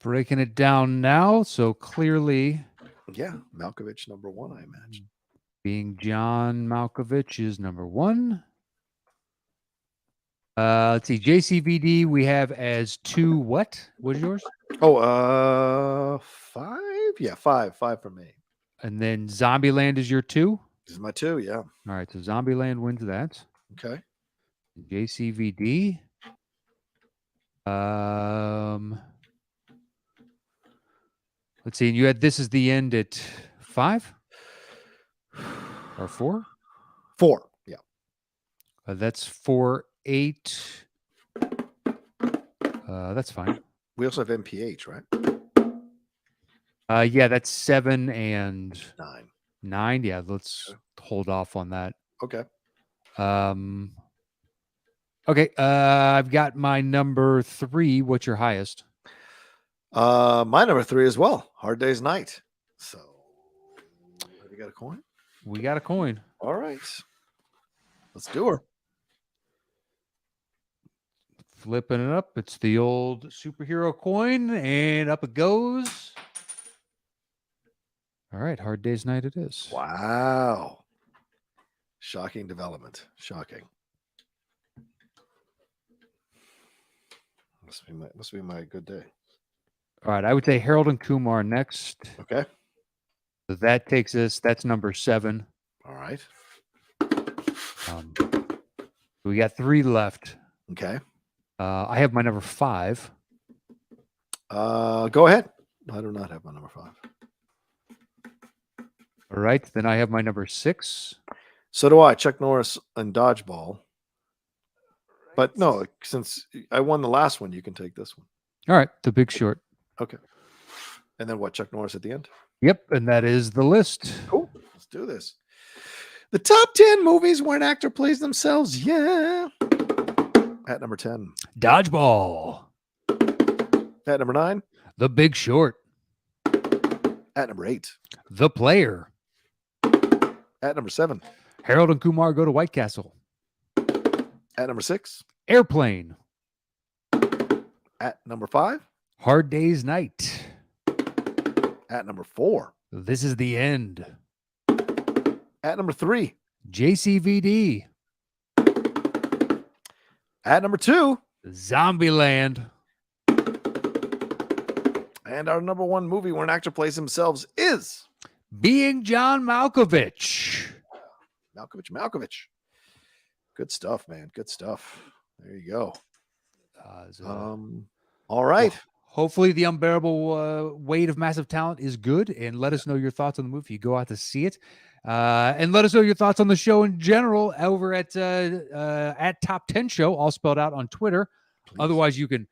breaking it down now. So clearly, Yeah, Malkovich number 1, I imagine. being John Malkovich is number 1. Let's see. JCVD we have as 2. What? What is yours? Oh, 5? Yeah, 5 for me. And then Zombieland is your 2. This is my 2, yeah. All right. So Zombieland wins that. Okay. JCVD. Let's see. You had This Is the End at 5 or 4? 4, yeah. That's 4, 8. That's fine. We also have MPH, right? Yeah, that's 7 and 9. 9. Yeah, let's hold off on that. Okay. Okay. I've got my number 3. What's your highest? My number 3 as well. Hard Day's Night. So, have you got a coin? We got a coin. All right. Let's do her. Flipping it up. It's the old superhero coin, and up it goes. All right. Hard Day's Night it is. Wow. Shocking development. Shocking. Must be my good day. All right. I would say Harold and Kumar next. Okay. So that takes us. That's number 7. All right. We got 3 left. Okay. I have my number 5. Go ahead. I do not have my number 5. All right. Then I have my number 6. So do I. Chuck Norris and Dodgeball. But no, since I won the last one, you can take this one. All right. The Big Short. Okay. And then what? Chuck Norris at the end? Yep. And that is the list. Cool. Let's do this. The top 10 movies where an actor plays themselves. Yeah. At number 10. Dodgeball. At number 9. The Big Short. At number 8. The Player. At number 7. Harold and Kumar Go to White Castle. At number 6. Airplane. At number 5. Hard Day's Night. At number 4. This Is the End. At number 3. JCVD. At number 2. Zombieland. And our number 1 movie where an actor plays themselves is Being John Malkovich. Malkovich. Good stuff, man. Good stuff. There you go. All right. Well, hopefully the unbearable weight of massive talent is good, and let us know your thoughts on the movie if you go out to see it. And let us know your thoughts on the show in general over at Top 10 Show, all spelled out on Twitter. Please. Otherwise, you can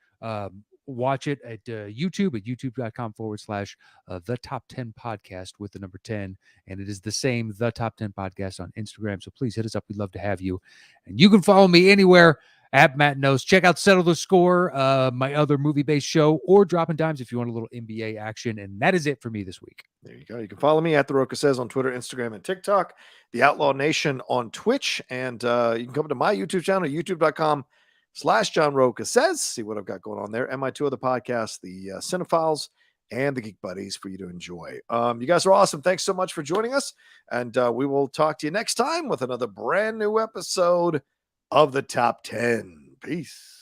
watch it at YouTube at youtube.com/the Top 10 Podcast with the number 10. And it is the same, the Top 10 Podcast on Instagram. So please hit us up. We'd love to have you. And you can follow me anywhere at Matt Knows. Check out Settle the Score, my other movie-based show, or Dropping Dimes if you want a little NBA action. And that is it for me this week. There you go. You can follow me at The Rocha Says on Twitter, Instagram, and TikTok. The Outlaw Nation on Twitch. And you can come to my YouTube channel, youtube.com/John Rocha Says. See what I've got going on there. And my 2 other podcasts, the Cinephiles and the Geek Buddies, for you to enjoy. You guys are awesome. Thanks so much for joining us. And we will talk to you next time with another brand new episode of the Top 10. Peace.